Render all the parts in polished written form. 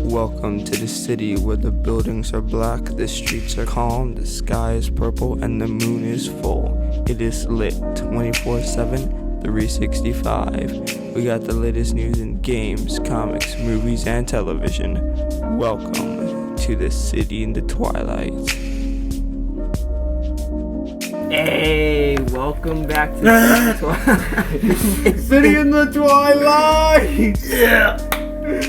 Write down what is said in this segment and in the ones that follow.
Welcome to the city where the buildings are black, the streets are calm, the sky is purple, and the moon is full. It is lit 24/7, 365. We got the latest news in games, comics, movies, and television. Welcome to the city in the Twilight. Hey, welcome back to the Twilight. City in the Twilight! Yeah! You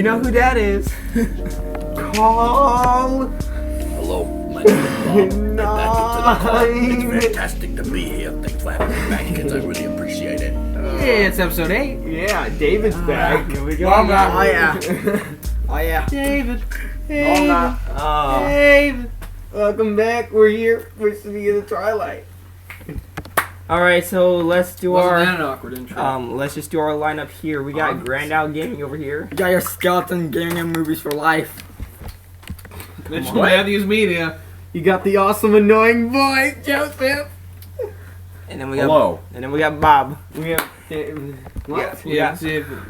know who that is? Call. Hello, my name is Bob. It's fantastic to be here. Thanks for having me back, kids. I really appreciate it. Hey, it's episode 8. Yeah, David's back. Here we go. Oh yeah. Oh yeah. David. David. Welcome back. We're here for City of the Twilight. Alright, so let's do Wasn't that an awkward intro? let's just do our lineup here. We got GrandOwlGaming over here. You got your skeleton gaming and movies for life. MitchellMatthewsMedia. You got the awesome annoying voice, Joseph. And then we got And then we got Bob. We have David. What? Yeah,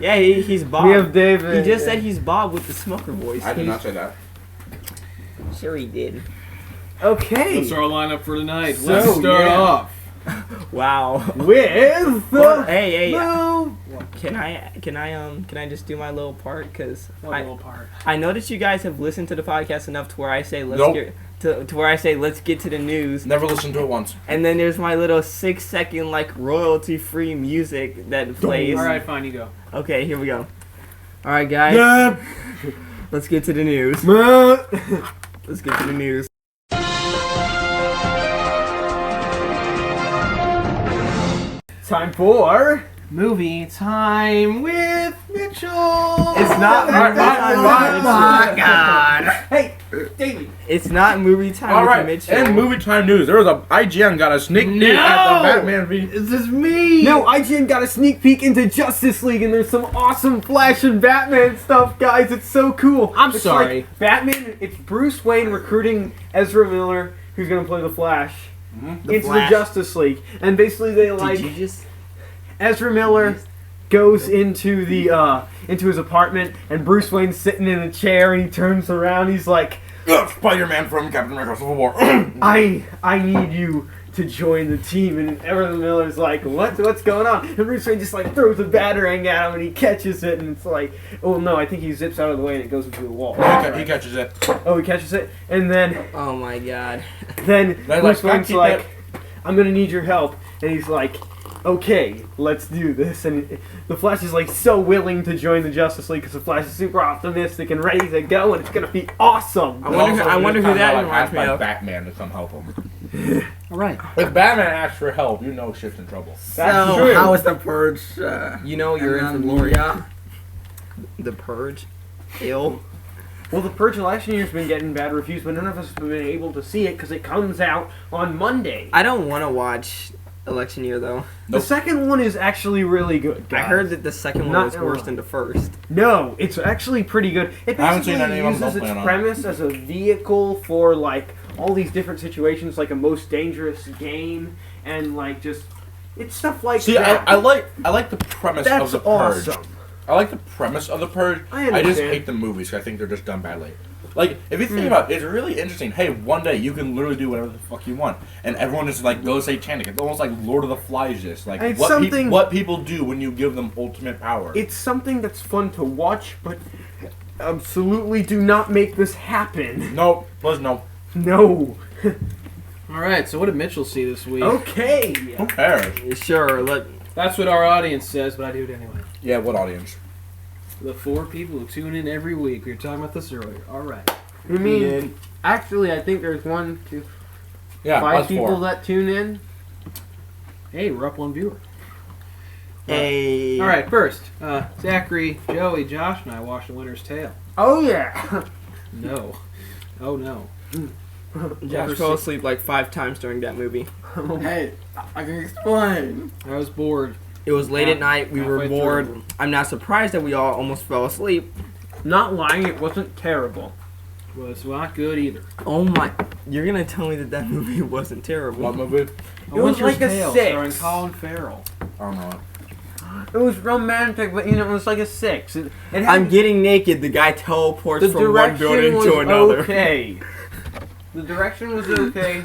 Yeah, he's Bob. We have David. He just said he's Bob with the smoker voice. I did not say that. Sure he did. Okay. That's our lineup for tonight. So, Let's start off. Wow. With Hey, no. can I just do my little part? Cause What little part? I know that you guys have listened to the podcast enough to where I say let's Nope. get to where I say let's get to the news. Never listened to it once. And then there's my little 6-second like royalty-free music that plays. All right, fine, you go. Okay, here we go. All right, guys. Let's get to the news. Let's get to the news. Time for Movie time with Mitchell. It's not movie time. Oh my god. Hey, David. It's not movie time. All with right, Mitchell. and movie time news. There was a IGN got a sneak peek at the Batman v. This is me. No, IGN got a sneak peek into Justice League, and there's some awesome Flash and Batman stuff, guys. It's so cool. I'm It's sorry. like Batman. It's Bruce Wayne recruiting Ezra Miller, who's gonna play the Flash, into Flash. the Justice League, and basically they like Did you just? Ezra Miller goes into the into his apartment, and Bruce Wayne's sitting in a chair, and he turns around. He's like, Spider-Man from Captain America: Civil War. I need you to join the team. And Ezra Miller's like, what's going on? And Bruce Wayne just like throws a batarang at him, and he catches it, and it's like, oh no, I think he zips out of the way and it goes into the wall. He catches it. Oh, he catches it, and then Oh my god. Bruce Wayne's keep like, it. I'm gonna need your help, and he's like, okay, let's do this. And the Flash is like so willing to join the Justice League because the Flash is super optimistic and ready to go, and it's gonna be awesome. I wonder who that reminds me of. Batman to come help him. All right. If Batman asks for help, you know shit's in trouble. That's So, true. how is the Purge? You know you're in for glory. The Purge. Ill. Well, the Purge election year's been getting bad reviews, but none of us have been able to see it because it comes out on Monday. I don't want to watch Election Year though. The second one is actually really good, guys. I heard that the second one Not was gonna worse lie. than the first. No, it's actually pretty good. It I haven't seen basically anyone uses playing its on it. premise as a vehicle for like all these different situations, like a most dangerous game, and like just it's stuff like See, that. I like the premise That's of the Purge. awesome. I like the premise of the Purge. I just understand. hate the movies 'cause I think they're just done badly. Like, if you think about it, it's really interesting. Hey, one day you can literally do whatever the fuck you want, and everyone is like goes satanic. It's almost like Lord of the Flies. Just like It's what, something- what people do when you give them ultimate power. It's something that's fun to watch, but absolutely do not make this happen. No, Liz, no. No. All right. So what did Mitchell see this week? Okay. Who cares? Sure. That's what our audience says, but I do it anyway. Yeah, what audience? The 4 people who tune in every week. We were talking about this earlier. All right. I mean, actually, I think there's 1, 2, Yeah, 5 us people 4. that tune in. Hey, we're up 1 viewer. Hey. All right. First, Zachary, Joey, Josh, and I watched The Winter's Tale. Oh yeah. No. Oh no. Josh fell asleep like 5 times during that movie. Hey, I can explain. I was bored. It was late at night. We were Halfway bored. through. I'm not surprised that we all almost fell asleep. Not lying, it wasn't terrible. Was not good either. Oh my! You're gonna tell me that movie wasn't terrible? What movie? It was like a 6. starring Colin Farrell. I don't know. It was romantic, but it was like a 6. It had, I'm getting naked. The guy teleports the from one direction building was to another. okay. The direction was okay,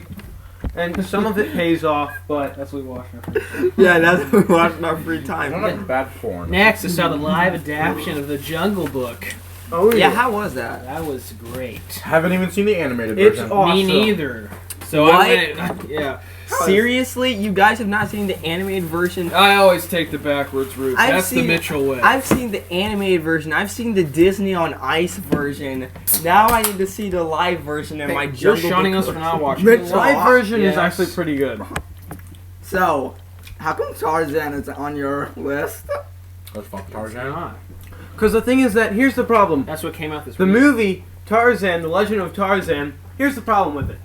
and some of it pays off, but That's what we watched. Our first. Yeah, that's what we watch in our free I don't time. like bad porn. Next, I saw the live adaptation of The Jungle Book. oh Yeah, how was that? That was great. Haven't even seen the animated It's version. awesome. Me neither. So What? I went. Yeah. Seriously, you guys have not seen the animated version? I always take the backwards route. I've That's the seen- Mitchell way. I've seen the animated version. I've seen the Disney on Ice version. Now I need to see the live version of my You're Jungle shunning Book us for version. not watching. The it. live version is Yes. actually pretty good. So, how come Tarzan is on your list? Let's fuck It's Tarzan. not. Because the thing is that, here's the problem. That's what came out this The week. movie, Tarzan, The Legend of Tarzan, here's the problem with it.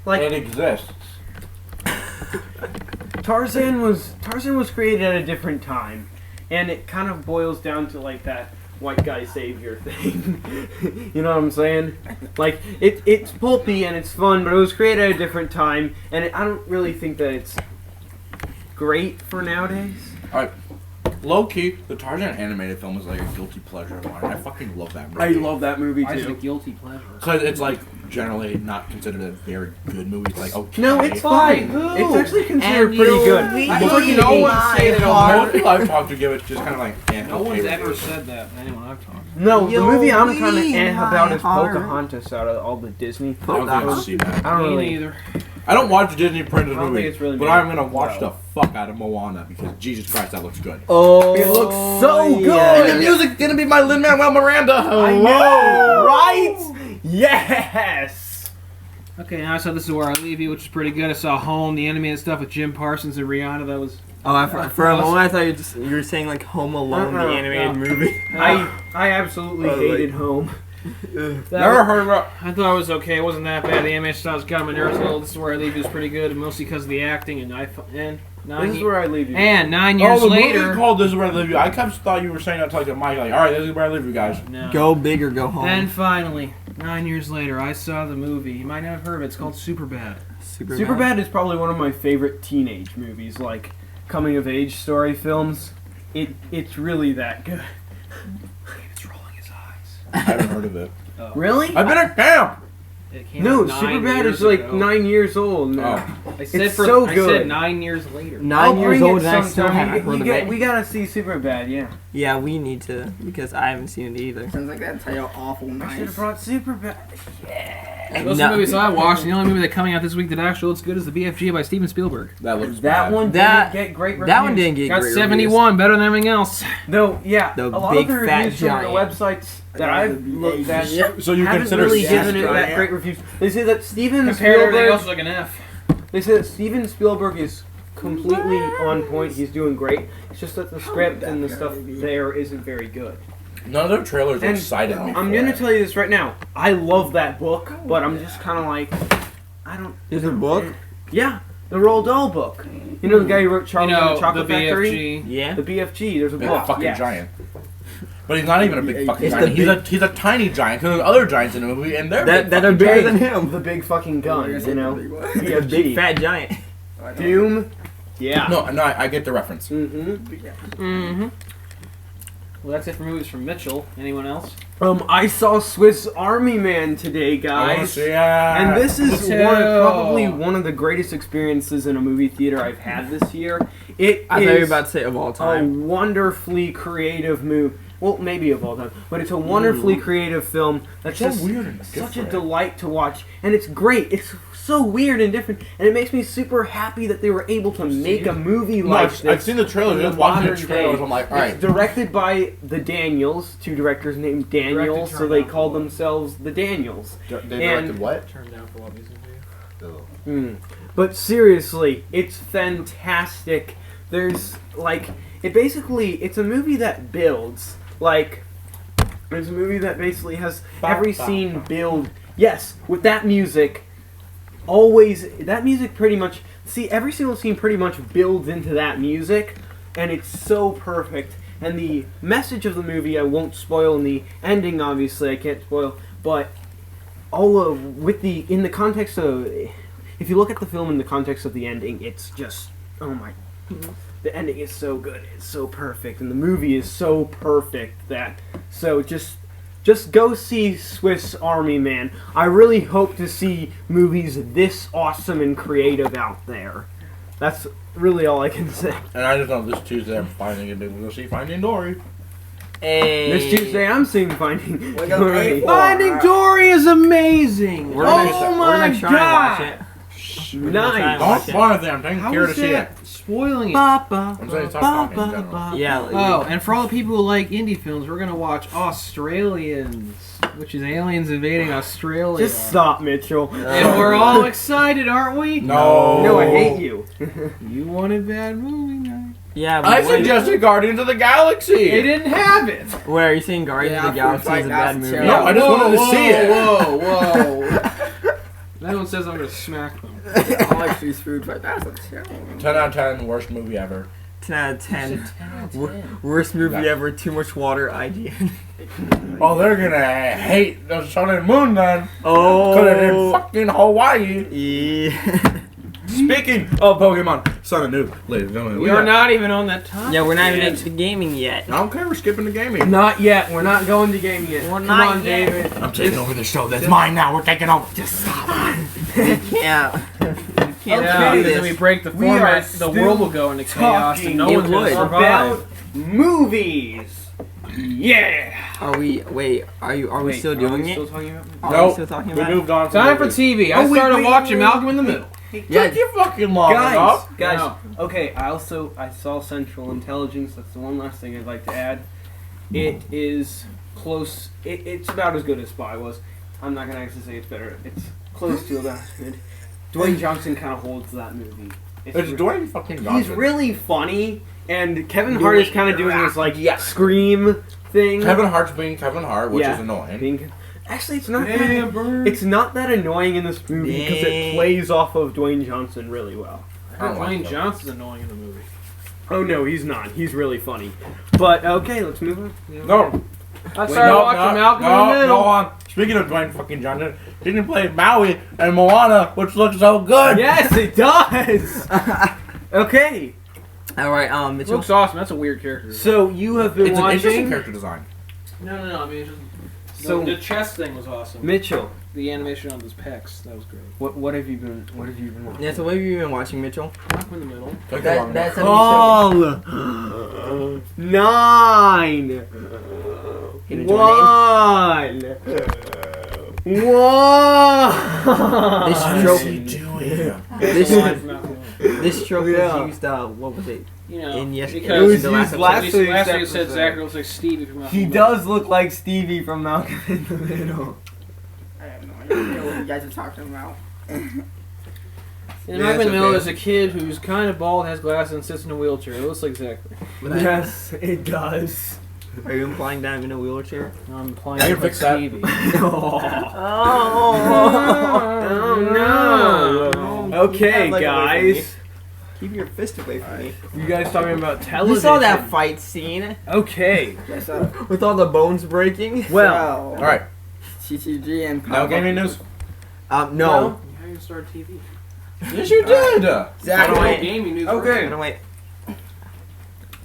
It exists. Tarzan was created at a different time, and it kind of boils down to like that white guy savior thing. You know what I'm saying? Like it's pulpy and it's fun, but it was created at a different time, and I don't really think that it's great for nowadays. Alright. Low key, the Tarzan animated film is like a guilty pleasure of mine. I fucking love that movie. I love that movie Why is it a too. guilty pleasure? Because it's like generally not considered a very good movie. It's like, okay. No, it's fine. Who? It's actually considered And pretty you'll good. be I Look, think no it- one say that Most people I've talked to give it just kind of like, No one's okay ever review. said that. Anyone I've talked to. No, the You'll movie I'm kind of be about is my heart. Pocahontas out of all the Disney. I don't think I've seen that. I don't Me really. neither. I don't watch Disney Princess I don't movie, think it's really but good. I'm gonna watch No. the fuck out of Moana because Jesus Christ, that looks good. Oh, It looks so good. yeah. And the music's gonna be by Lin-Manuel Miranda. I know, right? Yes. Okay, now I saw This Is Where I Leave You, which is pretty good. I saw Home, the animated stuff with Jim Parsons and Rihanna. That was. For a moment I thought you were saying like Home Alone, the Uh-uh, animated no. movie. I absolutely hated Home. Never heard about. I thought it was okay. It wasn't that bad. The animation style was kind of my nerves a little. This Is Where I Leave You was pretty good, mostly because of the acting. And This is where I leave you. and 9 Oh, years the later. movie's called This Is Where I Leave You. I kept thought you were saying that to like a mic, like, all right, this is where I leave you guys. No. Go big or go home. Then finally, 9 years later, I saw the movie. You might not have heard of it. It's called Superbad. Superbad is probably one of my favorite teenage movies, like coming of age story films. It's really that good. It's rolling his eyes. I haven't heard of it. Really? I've been at camp. It came No, out 9 Superbad years is like ago. 9 years old now. I said It's for so I good. said 9 years later. 9 years bring old it and I still sometime. haven't heard of it. We gotta see Superbad, yeah. Yeah, we need to because I haven't seen it either. Sounds like that's how you're awful I should nice. have brought Superbad. Those are the movies I watched. And the only movie that's coming out this week that actually looks good is The BFG by Steven Spielberg. That looks That bad. one That- didn't get great reviews. That one didn't get Got great 71, better than everything else. Though, yeah, The a lot big of the fat reviews from the giant. websites that I've looked at So you haven't consider really Gas given it Giant? that great reviews. They say that Steven Compared to everything else, Spielberg. it's like an F. They say that Steven Spielberg is completely on point. He's doing great. It's just that the script and the stuff there isn't very good. None of their trailers And excited me. I'm for gonna it. tell you this right now. I love that book, but I'm just kind of like, I don't. There's a book? Yeah, the Roald Dahl book. You know the guy who wrote You Charlie and know, the the Chocolate Factory? BFG. Yeah. The BFG. There's a Big book. fucking yes. giant. But he's not even a big fucking It's giant. the He's a tiny giant. Because there's other giants in the movie, and they're That big are fucking bigger giants. than him. The big fucking gun, you know? A BFG. big fat giant. Doom. Yeah. No, I get the reference. Mm-hmm. Mm-hmm. Well, that's it for movies from Mitchell. Anyone else? I saw Swiss Army Man today, I wanna guys. see that. And this is Me too. probably one of the greatest experiences in a movie theater I've had this year. It I thought you were is about to say of all a time. wonderfully creative movie. Well, maybe of all time, but it's a wonderfully creative film that's So just weird and such a different. delight to watch, and it's great. It's so weird and different, and it makes me super happy that they were able to make a movie No, like I've this. seen the trailers. in the Just watching the modern trailers, day. I'm like, all It's right. directed by the Daniels, two directors named Daniels, Directed, so they turned call out. themselves the Daniels. They And- directed what? Turned down for what music video? But seriously, it's fantastic. There's like it's a movie that builds like. It's a movie that basically has every scene build. Yes, with that music, always that music pretty much. See, every single scene pretty much builds into that music, and it's so perfect. And the message of the movie I won't spoil, and the ending obviously I can't spoil. But in the context of, if you look at the film in the context of the ending, it's just The ending is so good. It's so perfect, and the movie is so perfect that just go see Swiss Army Man. I really hope to see movies this awesome and creative out there. That's really all I can say. And I just know this Tuesday I'm finally going to go see Finding Dory. Hey. This Tuesday I'm seeing Finding Like a Dory. faithful- Finding Dory is amazing. We're oh gonna my try and watch god! it. Nice. Don't spoil anything. I'm taking How care to is see it. that spoiling it? I'm saying stop talking in general. Yeah. Oh, and for all the people who like indie films, we're gonna watch Australians, which is aliens invading Australia. Just stop, Mitchell. And we're all excited, aren't we? No. No, I hate you. You wanted bad movie night. Yeah. I But suggested Guardians of the Galaxy. They didn't have it. wait, are you saying Guardians of the Yeah, Galaxy is a bad that's movie? terrible. No, I just wanted to see it. Whoa, whoa. That one says I'm gonna smack them. I'm actually screwed, but that's a terrible. 10 out of 10, worst movie ever. 10 out of 10. Worst movie Yeah. ever. Too much water. IGN. Oh, they're gonna hate the Sun and Moon then. Oh. Cause they're in fucking Hawaii. Yeah. Speaking of Pokemon, Sun and Moon, ladies and gentlemen. We are not even on that topic. Yeah, we're not even yet. into gaming yet. I don't care, we're skipping the gaming. Not yet. We're not going to gaming yet. We're Come not on, yet. David. I'm taking over the show. That's mine now. We're taking over. Just stop. Yeah. Can't Yeah, do because if we this. break the We are format, the still world will go into chaos and no It one's gonna would. survive. About movies. Yeah. Are we? Wait. Are we still doing it? Still talking about Are we Nope. still talking We about moved on. Time for movies. TV. I Oh, wait, started wait, watching wait, Malcolm in the Middle. Yeah. Took you fucking long enough. Guys, No. okay, I saw Central Intelligence. That's the one last thing I'd like to add. It is close. It's about as good as Spy was. I'm not gonna actually say it's better. It's close to about as good. Dwayne Johnson kind of holds that movie. It's re- Dwayne fucking Johnson. He's really funny, and Kevin Hart is kind of doing his like scream thing. Kevin Hart's being Kevin Hart, which Yeah. is annoying. Actually, it's not. Damn, bird. It's not that annoying in this movie because it Dang. plays off of Dwayne Johnson really well. I don't like Dwayne that. Johnson's annoying in the movie. Oh no, he's not. He's really funny. But okay, let's move on. No. I started watching Malcolm in the Middle. No, on. Speaking of Dwayne fucking Johnson, didn't he play Maui and Moana, which looks so good? Yes, it does. Okay, All right. Mitchell. Looks awesome. That's a weird character. so you have been It's an interesting watching character design. No. I mean, it's just, So- the chest thing was awesome. Mitchell. The animation on those pecs, that was great. What have you been watching? Yeah. So what have you been watching, Mitchell? Malcolm in the Middle. Took you long That's enough. a 9, Can you join 1, 1. This What trope. is he doing? This Malcolm in the Middle. this trope Yeah. was used. What was it? You know, In yes- because It was the last used episode. last last week's week it episode. said Zachary looks like Stevie from Malcolm He in the Middle. does look like Stevie from Malcolm in the Middle. I have no idea what you guys are talking about. And Yeah, Malcolm in the it's Middle okay. is a kid who's kind of bald, has glasses, and sits in a wheelchair. It looks like Zachary. Yes, it does. Are you implying that I'm in a wheelchair? I'm playing I can like fix that. Stevie. Oh no! Okay, Like, away from guys. Keep your fist away from me. You guys talking about television? You saw that fight scene Okay. Yes, with all the bones breaking? Well, All right. TTG and Now gaming news. No. You haven't started TV. Yes, you did. Exactly. Gaming news. Okay. No, wait.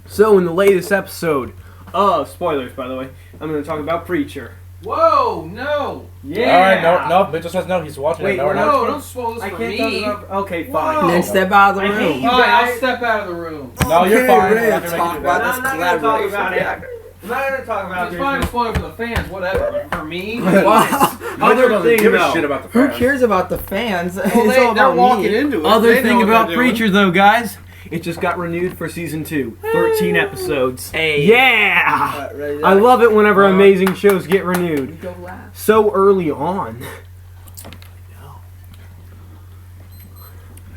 so in the latest episode of spoilers, by the way, I'm going to talk about Preacher. Whoa, no. Yeah. All right. No. Mitchell says no. He's watching Wait, it. No, we're we're not- not. No, don't spoil this I for can't me. talk about. Okay, Whoa. fine. Then step out of the I hate room. you. Alright, I'll guys- step out of the room. No, you're fine. We're We're not gonna gonna talk make you do about that. this I'm not gonna talk collaboration. about it. I'm not going to talk about It's it. fine to spoil for the fans, whatever. For me, Mitchell Other doesn't thing, give a though. shit about the Who fans. cares about the fans? well, it's all they're about walking me. into it. Other They know thing what about they're doing. Preacher, though, guys, it just got renewed for season 2. 13 episodes. Hey. Yeah! Right I love it whenever amazing shows get renewed. Go last. So early on.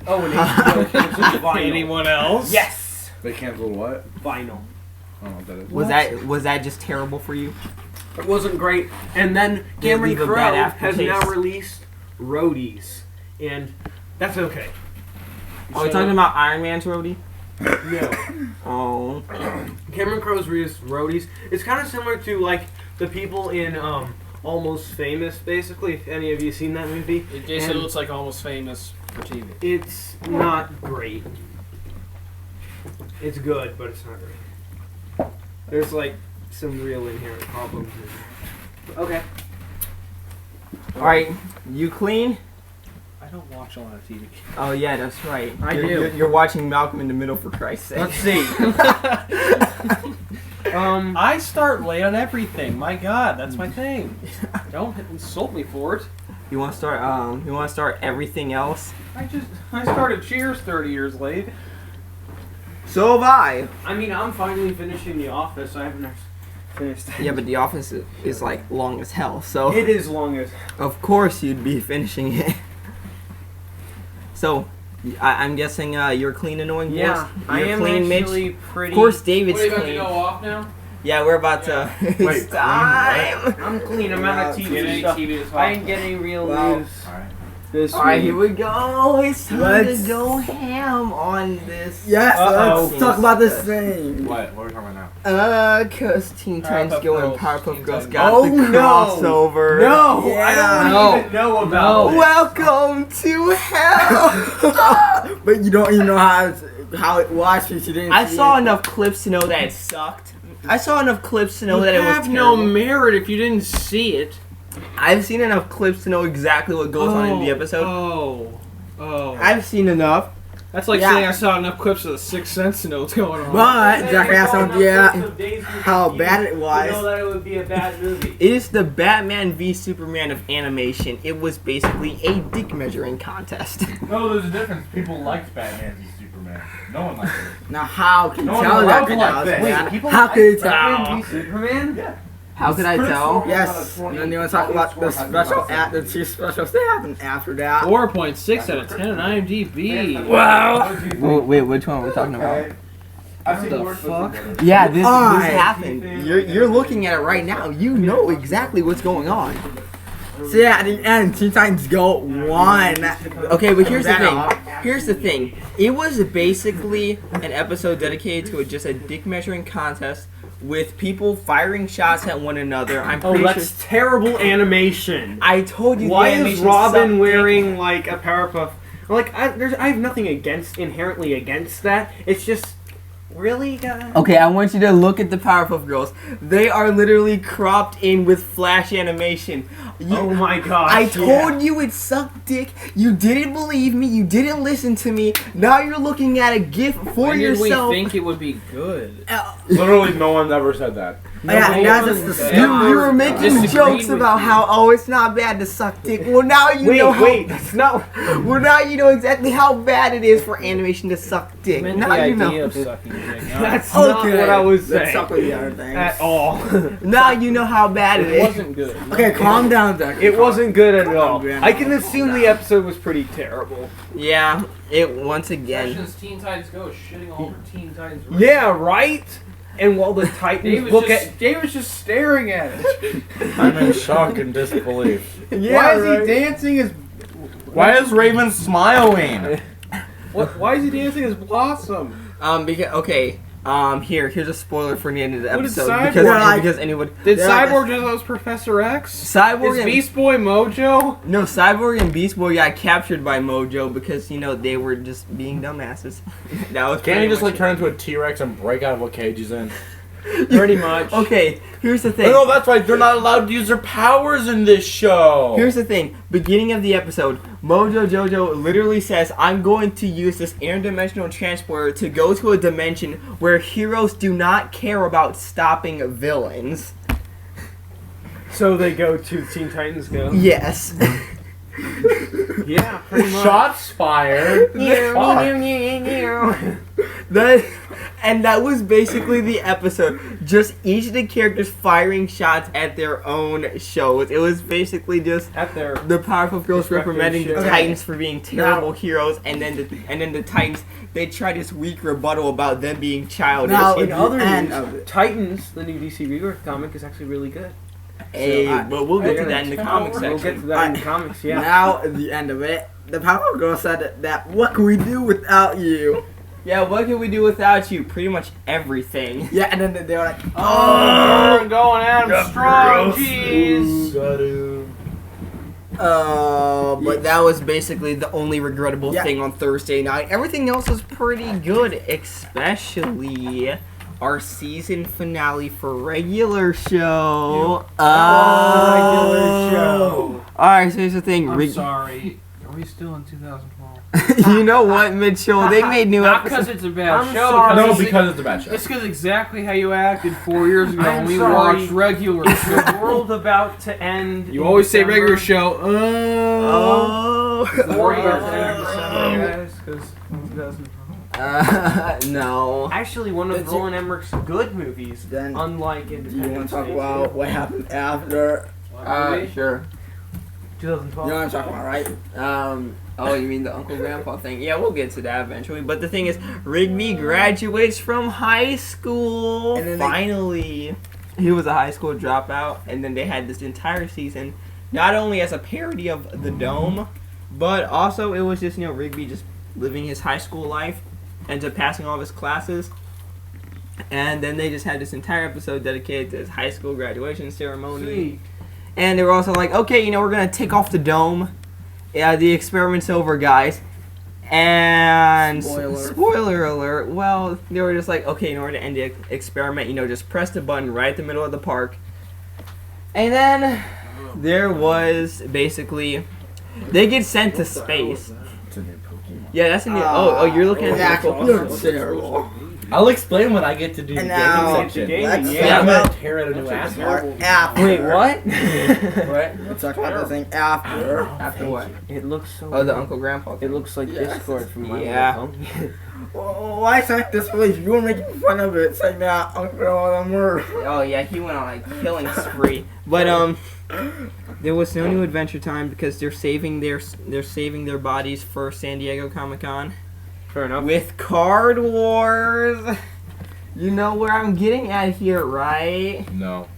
Oh, and HBO canceled Vinyl. Anyone else? Yes! They canceled what? Vinyl. I don't know what that is. Was that just terrible for you? It wasn't great. And then Did it Cameron leave a Crowe bad has now aftertaste? released Roadies. And that's okay. Are we talking about Iron Man's roadie? No. Oh. Cameron Crowe's released Roadies. It's kind of similar to, like, the people in Almost Famous, basically, if any of you seen that movie. It basically And looks like Almost Famous for TV. it's not great. It's good, but it's not great. There's like some real inherent problems. Okay. Alright, you clean? I don't watch a lot of TV. Oh yeah, that's right. I You're- do. You're watching Malcolm in the Middle, for Christ's sake. Let's see. I start late on everything. My God, that's my thing. Don't insult me for it. You want to start? You want to start everything else? I started Cheers 30 years late. So have I. I mean, I'm finally finishing The Office. I haven't finished. Yeah, but The Office is like long as hell. So It is long as. of course you'd be finishing it. So, I'm guessing you're clean, annoying voice. Yeah, I You're am clean, actually Mitch. pretty. Of course, David's What, are you about to clean. go off now? Yeah, we're about to. Wait, It's time. I'm clean. I'm out of Get TV any stuff. TV this I ain't getting real Wow. news Alright. this Alright, week. here we go. It's time Let's- to go ham on this. Yes, Uh-oh. let's talk about this thing. What are we talking about now? Cause Teen Titans Powerpuff Go and Girls. Powerpuff Teen Girls Titans. got Oh, the no. crossover. No, Yeah. I don't even know about it. Welcome to hell. But you don't even know how it was because you didn't I see saw it. enough clips to know that it sucked. I saw enough clips to know that it was have no terrible. merit if you didn't see it. I've seen enough clips to know exactly what goes on in the episode. Oh. I've seen enough. That's like Yeah. saying I saw enough clips of The Sixth Sense to know what's going on. But Jeffrey asked him, how bad it You know was. that it would be a bad movie. It is the Batman v Superman of animation. It was basically a dick measuring contest. No, there's a difference. People liked Batman v Superman. No one liked it. Now how can you No one tell that liked that like was this. bad? Wait, people How can you Batman tell? v Superman? Yeah. How could I tell? Yes, and then you want to talk about the special the two specials they happened after that. 4.6 out of 10 on IMDb. Wow. Wait, which one are we talking about? I've seen The worse fuck? Yeah, this Alright. happened. You're looking at it right now. You know exactly what's going on. So yeah, at the end, Teen Titans Go won. Okay, but here's the That thing. off. Here's the thing. It was basically an episode dedicated to just a dick measuring contest with people firing shots at one another. I'm Oh, pretty that's terrible animation. I told you. Why the is animation Robin sucked. wearing like a Powerpuff? Like, I have nothing inherently against that. It's just really, guys. Okay, I want you to look at the Powerpuff Girls. They are literally cropped in with flash animation. Oh my gosh! I told you it sucked dick. You didn't believe me. You didn't listen to me. Now you're looking at a GIF for When did we yourself. think it would be good? Literally, no one ever said that. Yeah, No, that's no, just the no, stupid. You were making disagreed jokes with about you. how it's not bad to suck dick. Well, now you know. Wait, that's not. Well, now you know exactly how bad it is for animation to suck dick. Meant Now the you idea know. of sucking dick. That's Okay, not what I was let's saying talk about the other things. at all. Now you know how bad it It is. wasn't good. Okay, calm down, Zach. It wasn't good at all. man. I can assume the episode was pretty terrible. Yeah, it once again. Teen Titans Go is shitting all over Teen Titans. Yeah, right. And while the Titans look at, Dave was just staring at it. I'm in shock and disbelief. yeah, right. he dancing as? Why is Raven smiling? Why is he dancing as Blossom? Here's a spoiler for the end of the What is episode Cyborg? because Like- because anyone Did Yeah, Cyborg just was Professor X? Cyborg Is and Beast Boy Mojo? no Cyborg and Beast Boy got captured by Mojo because they were just being dumbasses. That was Can't pretty he just much like turn into a T-Rex and break out of what cage he's in? Pretty much. Okay, here's the thing. No, that's right. They're not allowed to use their powers in this show. Here's the thing. Beginning of the episode, Mojo Jojo literally says, "I'm going to use this interdimensional transporter to go to a dimension where heroes do not care about stopping villains." So they go to Teen Titans Go. Yes. Yeah, pretty much. Shots fired. That was basically the episode. Just each of the characters firing shots at their own shows. It was basically just At their the Powerpuff Girls Respective reprimanding the shows. Titans for being terrible heroes, and then the Titans they try this weak rebuttal about them being childish. Now, in the other end news, of it. Titans, the new DC Rebirth comic, is actually really good. Hey, So, but we'll get to I- that in the comic We'll get section. to that in the comics, yeah. Now, at the end of it, the Powerpuff Girls said that what can we do without you? Yeah, what can we do without you? Pretty much everything. Yeah, and then they were like, Oh, going at him strong, jeez. But that was basically the only regrettable thing on Thursday night. Everything else was pretty good, especially our season finale for regular show. Regular show. Alright, so here's the thing. I'm sorry. Are we still in 2012? You know what, Mitchell? They made new Not because episodes. it's a bad I'm show. sorry. No, it's because it's a bad show. It's because exactly how you acted 4 years ago I'm when we sorry. watched regular Is show. the world about to end? You in always say December? regular show. Oh. Is the world about to end in December, guys? Because 2012. No. Actually, one of Did you- Roland Emmerich's good movies, Then unlike do you want Independence to talk Day. about what happened after? Sure. 2012. You know what I'm talking about, right? Oh, you mean the Uncle Grandpa thing? Yeah, we'll get to that eventually. But the thing is, Rigby graduates from high school. And then finally, he was a high school dropout, and then they had this entire season, not only as a parody of the Dome, but also it was just Rigby just living his high school life, ends up passing all of his classes. And then they just had this entire episode dedicated to his high school graduation ceremony. Sweet. And they were also like, okay, we're going to take off the dome. Yeah, the experiment's over, guys. And spoiler alert. Well, they were just like, okay, in order to end the experiment, just press the button right at the middle of the park. And then there was basically, they get sent to space. It's a new Pokemon. Yeah, that's in the. Oh, you're looking at the Actually, you're terrible. I'll explain when I get to do the And gaming now, section. let's Yeah, I'm talk gonna tear out a new ass. about after. Wait, what? Right? Let's talk about the thing after. After what? It looks so. Oh, the Uncle Grandpa. It looks like Yes. Discord from my Yeah. little pony. Why like this place? You were making fun of it, saying that Uncle Murph. Oh yeah, he went on a killing spree. But there was no new Adventure Time because they're saving their bodies for San Diego Comic-Con Fair enough. with Card Wars. You know where I'm getting at here, right? No.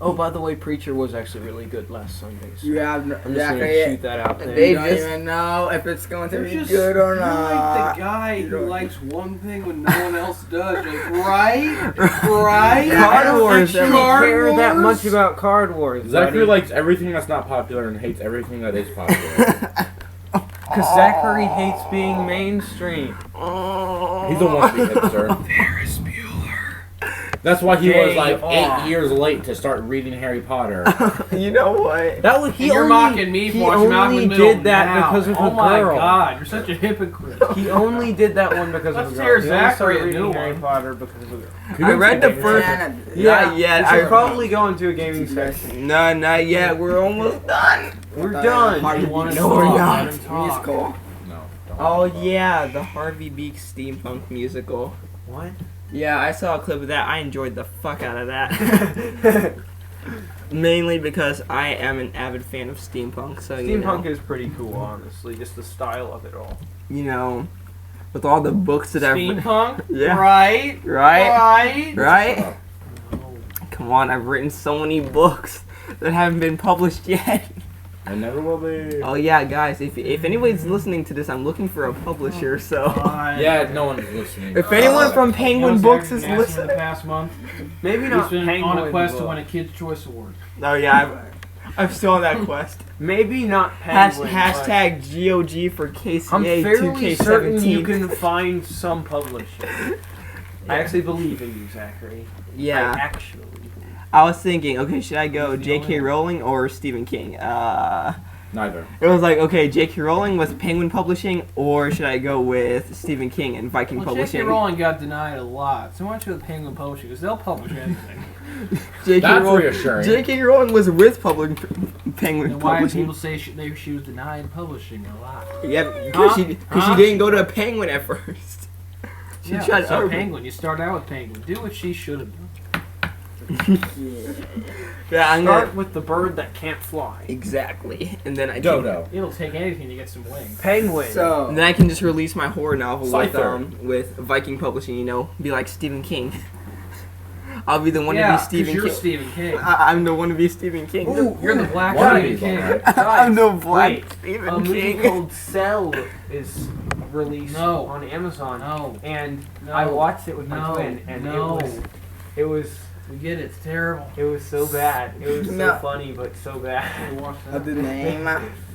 Oh, by the way, Preacher was actually really good last Sunday. So You have no. I'm just gonna shoot that out there. They They don't just- even know if it's going to You're be just- good or You're not. like the guy who likes one thing when no one else does. Like, right? Right? Yeah, I don't Wars. actually Card care that Wars? much about Card Wars. Zachary likes everything that's not popular and hates everything that is popular. Because Zachary hates being mainstream. He's the one to be hipster. Ferris Bueller. That's why he was Gay like off. 8 years late to start reading Harry Potter. You know what? That was he You're only, mocking me for he watching Malcolm only in the Middle did that now. because of oh a my girl. god, you're such a hypocrite. He only did that one because Let's of a hear girl. He only Zachary started a reading new Harry one. Potter because of a girl. I read the first. Yeah, yeah, we I- should probably go into a gaming session. No, not yet. We're almost done. We're done. You want to No, we're talk? not. Let him talk. Musical. No. Don't. Oh yeah, the Harvey Beaks steampunk musical. What? Yeah, I saw a clip of that. I enjoyed the fuck out of that. Mainly because I am an avid fan of steampunk. So Steampunk is pretty cool, honestly. Just the style of it all. with all the books that I've Steampunk? Yeah. Right? right, Right? right. Come on, I've written so many books that haven't been published yet. I never will be. Oh yeah, guys, if anybody's listening to this, I'm looking for a publisher. So Yeah, no one is listening. if anyone from Penguin Books is In the listening, past month, Maybe he's not been Penguin on a quest to book. win a Kids' Choice Award. oh yeah, I'm still on that quest. Maybe not Penguin. Hashtag GOG for KCA I'm fairly certain 2K17. you can find some publisher. I actually believe in you, Zachary. I Yeah, actually. I was thinking, okay, should I go J.K. Rowling or Stephen King? Neither. It was like, okay, J.K. Rowling with Penguin Publishing, or should I go with Stephen King and Viking Well, Publishing? J.K. Rowling got denied a lot, so why don't you with Penguin Publishing, because they'll publish anything. J.K. That's Rowling, reassuring. J.K. Rowling was with Penguin And why do Publishing. people say she was denied publishing a lot? Yeah, because she Huh? didn't go to Penguin at first. She Yeah, tried so other- Penguin. You start out with Penguin. Do what she should have done. Yeah, I'm Start gonna, with the bird that can't fly. exactly, and then I can, Dodo. It'll take anything to get some wings. Penguin. So, and then I can just release my horror novel Scyther. with Viking Publishing. Be like Stephen King. I'll be the one Yeah, to be 'cause Stephen you're King. Stephen King. I'm the one to be Stephen King. Ooh, You're the Black One of Stephen these, King. alright. I'm the black Wait, Stephen a movie King. called Cell is released No. on Amazon. No. And No. I watched it with my No. twin, and No. it was We get it. It's terrible. It was so bad. It was so No. funny, but so bad. The name.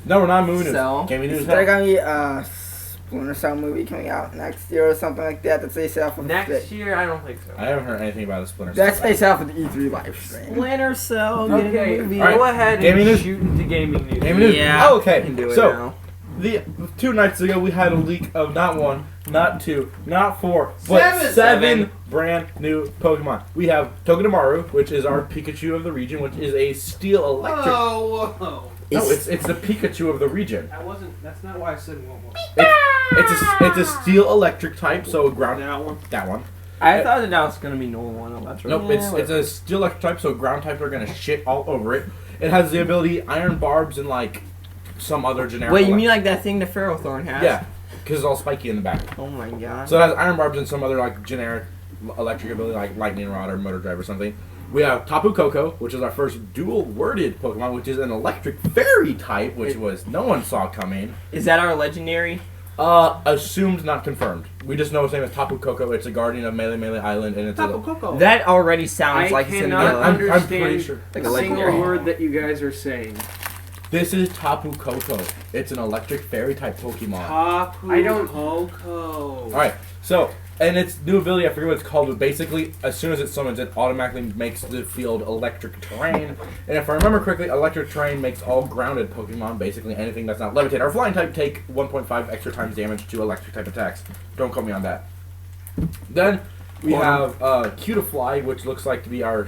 No, we're not moving news. So, Gaming news. is there gonna be a Splinter Cell movie coming out next year or something like that that stays off of Next year, I don't think so. I haven't heard anything about a Splinter Cell. that stays off of the E3 live stream? Splinter Cell. Okay, getting a movie. Alright, go ahead gaming and news? shoot into gaming news. Gaming news. Yeah, Oh, okay. I can do it So, now. the 2 nights ago, we had a leak of not 1, not 2, not 4, but 7 brand new Pokemon. We have Togedemaru, which is our Pikachu of the region, which is a Steel Electric. Whoa. No, it's the Pikachu of the region. That's not why I said whoa. It's a Steel Electric type, so ground. That one. That one. I thought that was gonna be normal one electric. Nope, it's a Steel Electric type, so ground types are gonna shit all over it. It has the ability Iron Barbs and like some other generic. Wait, you mean like that thing the Ferrothorn has? Yeah, because it's all spiky in the back. Oh my god. So it has Iron Barbs and some other like generic electric ability like Lightning Rod or Motor Drive or something. We have Tapu Koko, which is our first dual-worded Pokemon, which is an electric fairy type, which was no one saw coming. Is that our legendary? Assumed, not confirmed. We just know his name is Tapu Koko. It's a guardian of Melee Island, and it's Tapu Koko. That already sounds I like it's in cannot the. I'm understand pretty sure. Like a a single legendary. word that you guys are saying. This is Tapu Koko. It's an electric fairy type Pokemon. Tapu I don't- Koko. Alright, so, and its new ability, I forget what it's called, but basically, as soon as it summons, it automatically makes the field electric terrain. And if I remember correctly, electric terrain makes all grounded Pokemon, basically anything that's not levitate or flying type, take 1.5 extra times damage to electric type attacks. Don't quote me on that. Then, we have Cutiefly, which looks like to be our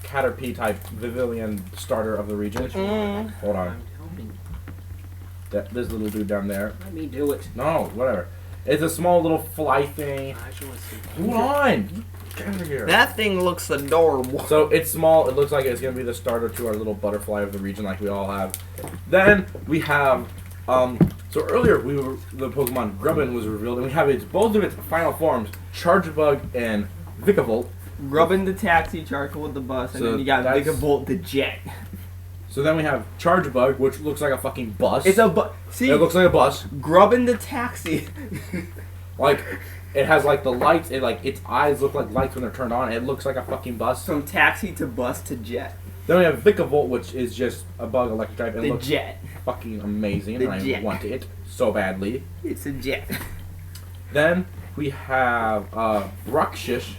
Caterpie type Vivillon starter of the region. Hold on. This little dude down there. Let me do it. No, whatever. It's a small little fly thing. I actually want to see. Hold on. Get over here. That thing looks adorable. So it's small. It looks like it's gonna be the starter to our little butterfly of the region, like we all have. Then we have. So earlier the Pokemon Grubbin was revealed, and we have both of its final forms, Chargebug and Vikavolt. Grubbin the taxi, Charcoal the bus, and So then you got that's- Vigavolt the jet. So then we have Chargebug, which looks like a fucking bus. It's a bus. See, It looks like a bus. Grubbin the taxi. Like it has like the lights. Its eyes look like lights when they're turned on. It looks like a fucking bus. From taxi to bus to jet. Then we have Vikavolt, which is just a bug electric type. And The looks jet. fucking amazing, The and I jet. want it so badly. It's a jet. Then we have Bruxish,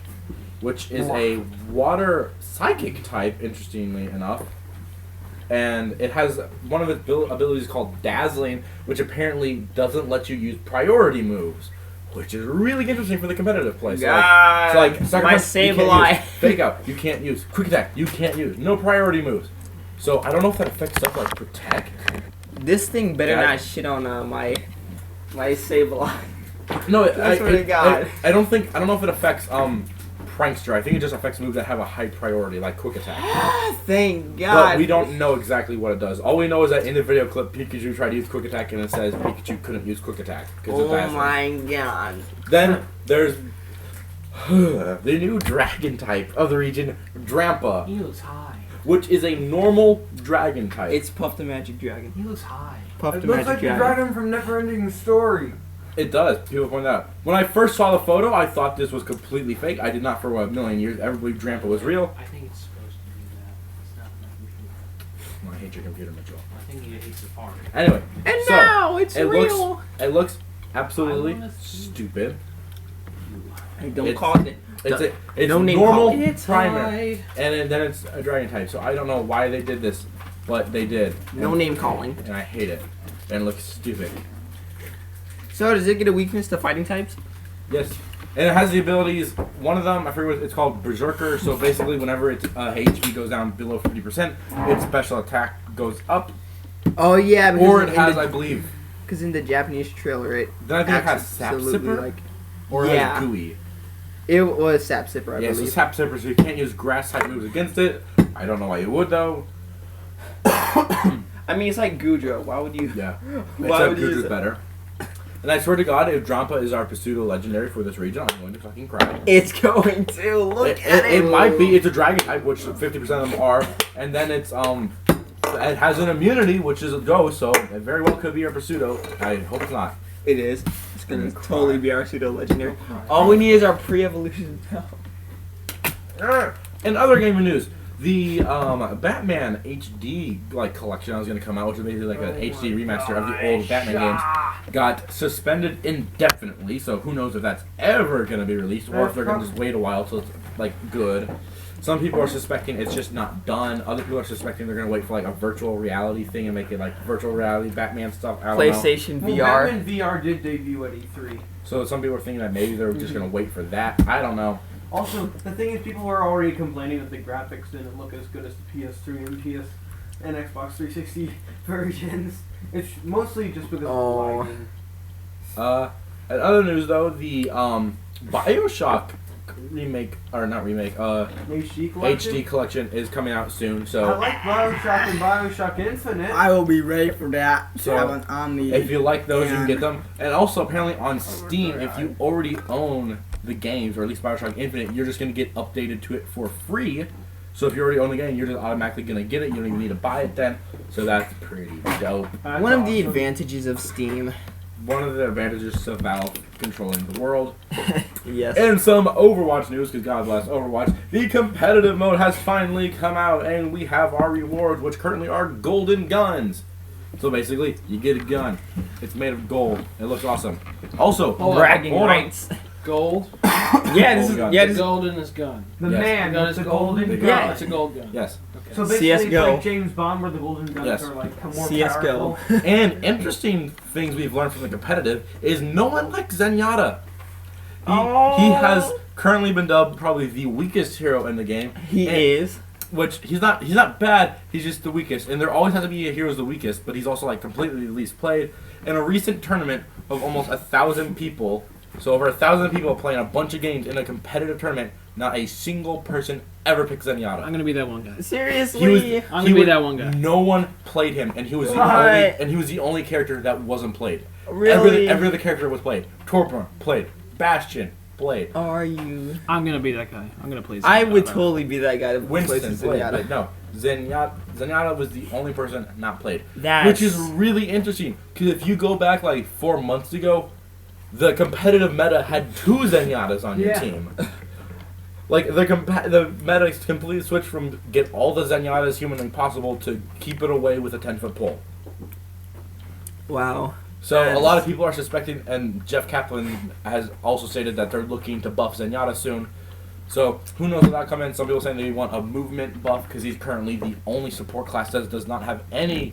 which is a water psychic type, interestingly enough. And it has one of its abilities called Dazzling, which apparently doesn't let you use priority moves, which is really interesting for the competitive play. So like Sucker my Punch, save you a can't lie. use. Fake Out, you can't use. Quick Attack, you can't use. No priority moves. So I don't know if that affects stuff like Protect. This thing better Yeah. not shit on my save a lot. No, I swear to God. I don't know if it affects Prankster. I think it just affects moves that have a high priority, like Quick Attack. Thank God. But we don't know exactly what it does. All we know is that in the video clip, Pikachu tried to use Quick Attack, and it says Pikachu couldn't use Quick Attack because of Oh Dazzling. my God. Then there's the new Dragon type of the region, Drampa, He looks high. which is a normal Dragon type. It's Puff the Magic Dragon. He looks high. Puff the Magic Dragon. dragon from Neverending Story. It does. People point out. When I first saw the photo, I thought this was completely fake. I did not for a million years ever believe Drampa was real. I think it's supposed to be that. It's not my computer. I hate your computer, Mitchell. I think he hates the farm. Anyway, And so, now it's it real. looks absolutely I wanna see- stupid. Hey, don't It's- call it. It's no name normal calling. It's primer, high. and then it's a dragon type. So I don't know why they did this, but they did. No and, name calling. and I hate it. And it looks stupid. So does it get a weakness to fighting types? Yes, and it has the abilities. One of them, I forget what it's called, Berserker. So basically, whenever its HP goes down below 50%, its special attack goes up. Oh yeah, Or it has, I believe. because in the Japanese trailer it Then I think it has Sap absolutely, Sipper, like or it yeah. has Gooey. it was Sap Sipper, I Yeah, so believe. Sap Sipper, so you can't use grass type moves against it. I don't know why you would though. I mean, it's like Goudreau. Why would you? Yeah, Why except would you use Goodrew's it? better. And I swear to God, if Drampa is our pseudo legendary for this region, I'm going to fucking cry. It's going to look at It might be. It's a dragon type, which 50% of them are, and then it's it has an immunity, which is a ghost, so it very well could be our pseudo. I hope it's not. It is. It's gonna Cry. totally be our pseudo legendary. All we need is our pre-evolution. In other gaming news, the Batman HD collection I was going to come out, which is basically like an HD remaster of the old Batman games, got suspended indefinitely. So who knows if that's ever going to be released, or if they're going to just wait a while till it's good. Some people are suspecting it's just not done. Other people are suspecting they're going to wait for a virtual reality thing and make it virtual reality Batman stuff. I don't know. PlayStation VR. Batman VR did debut at E3. So some people are thinking that maybe they're just going to wait for that. I don't know. Also, the thing is, people were already complaining that the graphics didn't look as good as the PS3 and and Xbox 360 versions. It's mostly just because of lighting. In other news, though, the BioShock HD collection is coming out soon. So I like BioShock and BioShock Infinite. I will be ready for that. So, have an Omni. if you like those, you can get them. And also, apparently on Steam, if you already own the games, or at least BioShock Infinite, you're just going to get updated to it for free. So if you already own the game, you're just automatically going to get it. You don't even need to buy it then. So that's pretty dope. One of the advantages of Steam. One of the advantages of Valve controlling the world. Yes. And some Overwatch news, because God bless Overwatch. The competitive mode has finally come out, and we have our rewards, which currently are golden guns. So basically, you get a gun. It's made of gold. It looks awesome. Also, bragging rights. Gold. Yeah, this is The gold in his gun. The Yes. man The gun with is the gold. golden gun. Yeah. It's a gold gun. Yes. Okay. So basically, CS:GO. it's like James Bond, where the golden guns Yes. are more CS:GO. powerful. And interesting things we've learned from the competitive is no one likes Zenyatta. He has currently been dubbed probably the weakest hero in the game. He is. Which he's not bad. He's just the weakest, and there always has to be a hero's the weakest. But he's also completely the least played. In a recent tournament of almost 1,000 people, so over 1,000 people playing a bunch of games in a competitive tournament, not a single person ever picked Zenyatta. I'm gonna be that one guy. Seriously. I'm gonna be that one guy. No one played him, and he was the only character that wasn't played. Really? Every other character was played. Torpor played. Bastion played. Are you? I'm gonna be that guy. I'm gonna play. I would totally be that guy to play Winston played, Zenyatta. but no. Zenyatta was the only person not played. That's... Which is really interesting, because if you go back 4 months ago, the competitive meta had 2 Zenyatas on your team. The meta completely switched from get all the Zenyatas humanly possible to keep it away with a 10-foot pole. Wow. So a lot of people are suspecting, and Jeff Kaplan has also stated that they're looking to buff Zenyatta soon. So who knows what that'll come in. Some people saying they want a movement buff because he's currently the only support class that does not have any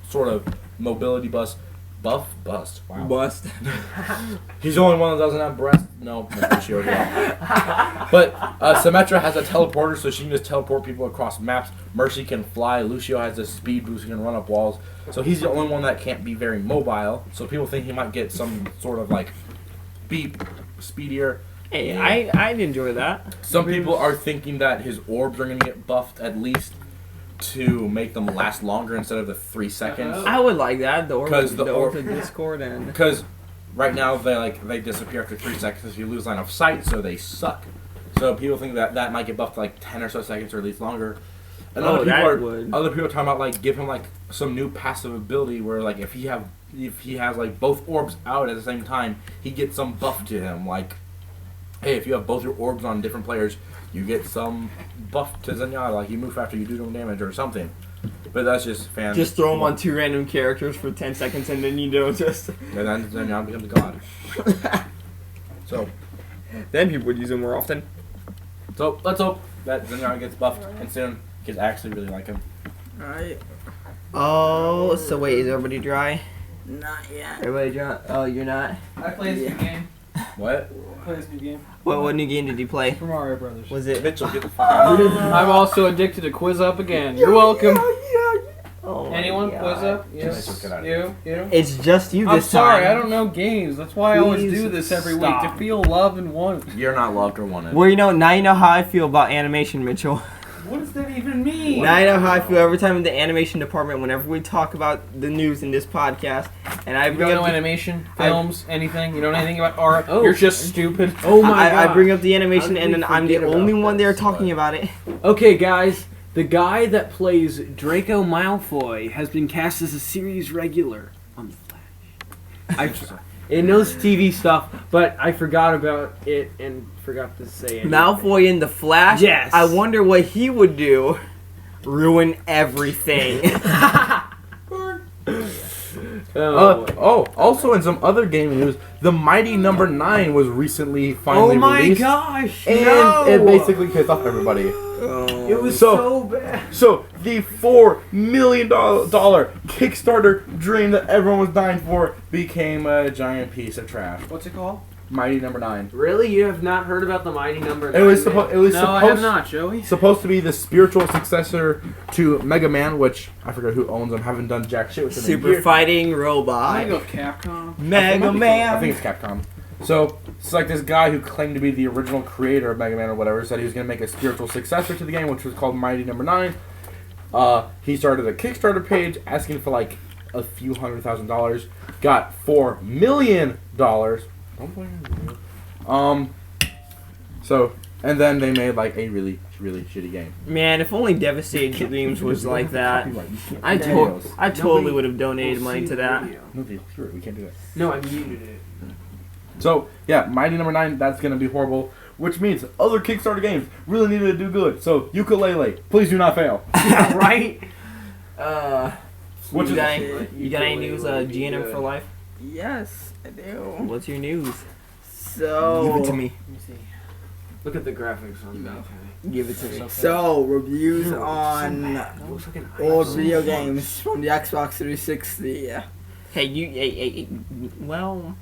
sort of mobility bust. Wow. Bust. He's the only one that doesn't have breasts. No, she already has. But Symmetra has a teleporter, so she can just teleport people across maps. Mercy can fly. Lucio has a speed boost, he can run up walls. So he's the only one that can't be very mobile. So people think he might get some sort of speedier. Hey, I'd enjoy that. Some people are thinking that his orbs are going to get buffed at least to make them last longer instead of the 3 seconds. I would like that. The orb the of Discord and... Because right now they disappear after 3 seconds if you lose line of sight, so they suck. So people think that might get buffed to 10 or so seconds or at least longer. And other people are talking about give him some new passive ability where if he has both orbs out at the same time, he gets some buff to him. Hey, if you have both your orbs on different players, you get some buff to Zenyatta, you move faster, you do no damage or something. But that's just fan. Just throw them on 2 random characters for 10 seconds and then just... And then Zenyatta becomes a god. So. Then people would use them more often. So, let's hope that Zenyatta gets buffed and soon, because I actually really like him. Alright. Oh, so wait, is everybody dry? Not yet. Everybody dry? Oh, you're not? I played this new game. What? I played this new game. What new game did you play? Super Mario Brothers. Was it... Mitchell, get the fuck out. I'm also addicted to Quiz Up again. You're welcome. Oh, Anyone? my Quiz God. Up? Yes. Mitchell, get out of You? You? It's just you I'm this sorry, time. I don't know games. That's why I always Please do this every stop. week to feel love and wanted. You're not loved or wanted. Well, now you know how I feel about animation, Mitchell. What does that even mean? Now you know how I feel every time in the animation department whenever we talk about the news in this podcast. And I You bring don't up know the, animation, films, anything? You don't know anything about art? You're just stupid. Oh my god. I bring up the animation How did and we then I'm the forget only about one there this, talking but- about it. Okay, guys. The guy that plays Draco Malfoy has been cast as a series regular on The Flash. It knows TV stuff, but I forgot about it and forgot to say it. Malfoy in the Flash. Yes. I wonder what he would do. Ruin everything. Also in some other gaming news, the Mighty Number 9 was recently finally Oh my released. gosh! And no! it basically pissed off everybody. It was so bad. So the $4 million Kickstarter dream that everyone was dying for became a giant piece of trash. What's it called? Mighty Number 9. Really? You have not heard about the Mighty Number 9? It was supposed. No, I have not, Joey. Supposed to be the spiritual successor to Mega Man, which I forget who owns them. Haven't done jack shit with them. in a Super year. fighting I robot. go Capcom. Mega I Man. think it's Capcom. So it's like this guy who claimed to be the original creator of Mega Man or whatever said he was going to make a spiritual successor to the game, which was called Mighty Number 9. He started a Kickstarter page asking for like a few $100,000. Got $4 million. Don't blame me. So, and then they made like a really, really shitty game. Man, if only Devastated Dreams was like that. I totally would have donated money to that. No deal. Sure, we can't do that. No, I muted it. So, yeah, Mighty Number 9, that's going to be horrible. Which means other Kickstarter games really needed to do good. So, Ukulele, please do not fail. Right? Which You is got any news, GNM for life? Yes, I do. What's your news? So Give it to me. Let me see. Look at the graphics on that. Give it to me. So reviews on That looks like an old iPhone. video games from the Xbox 360. Hey, well,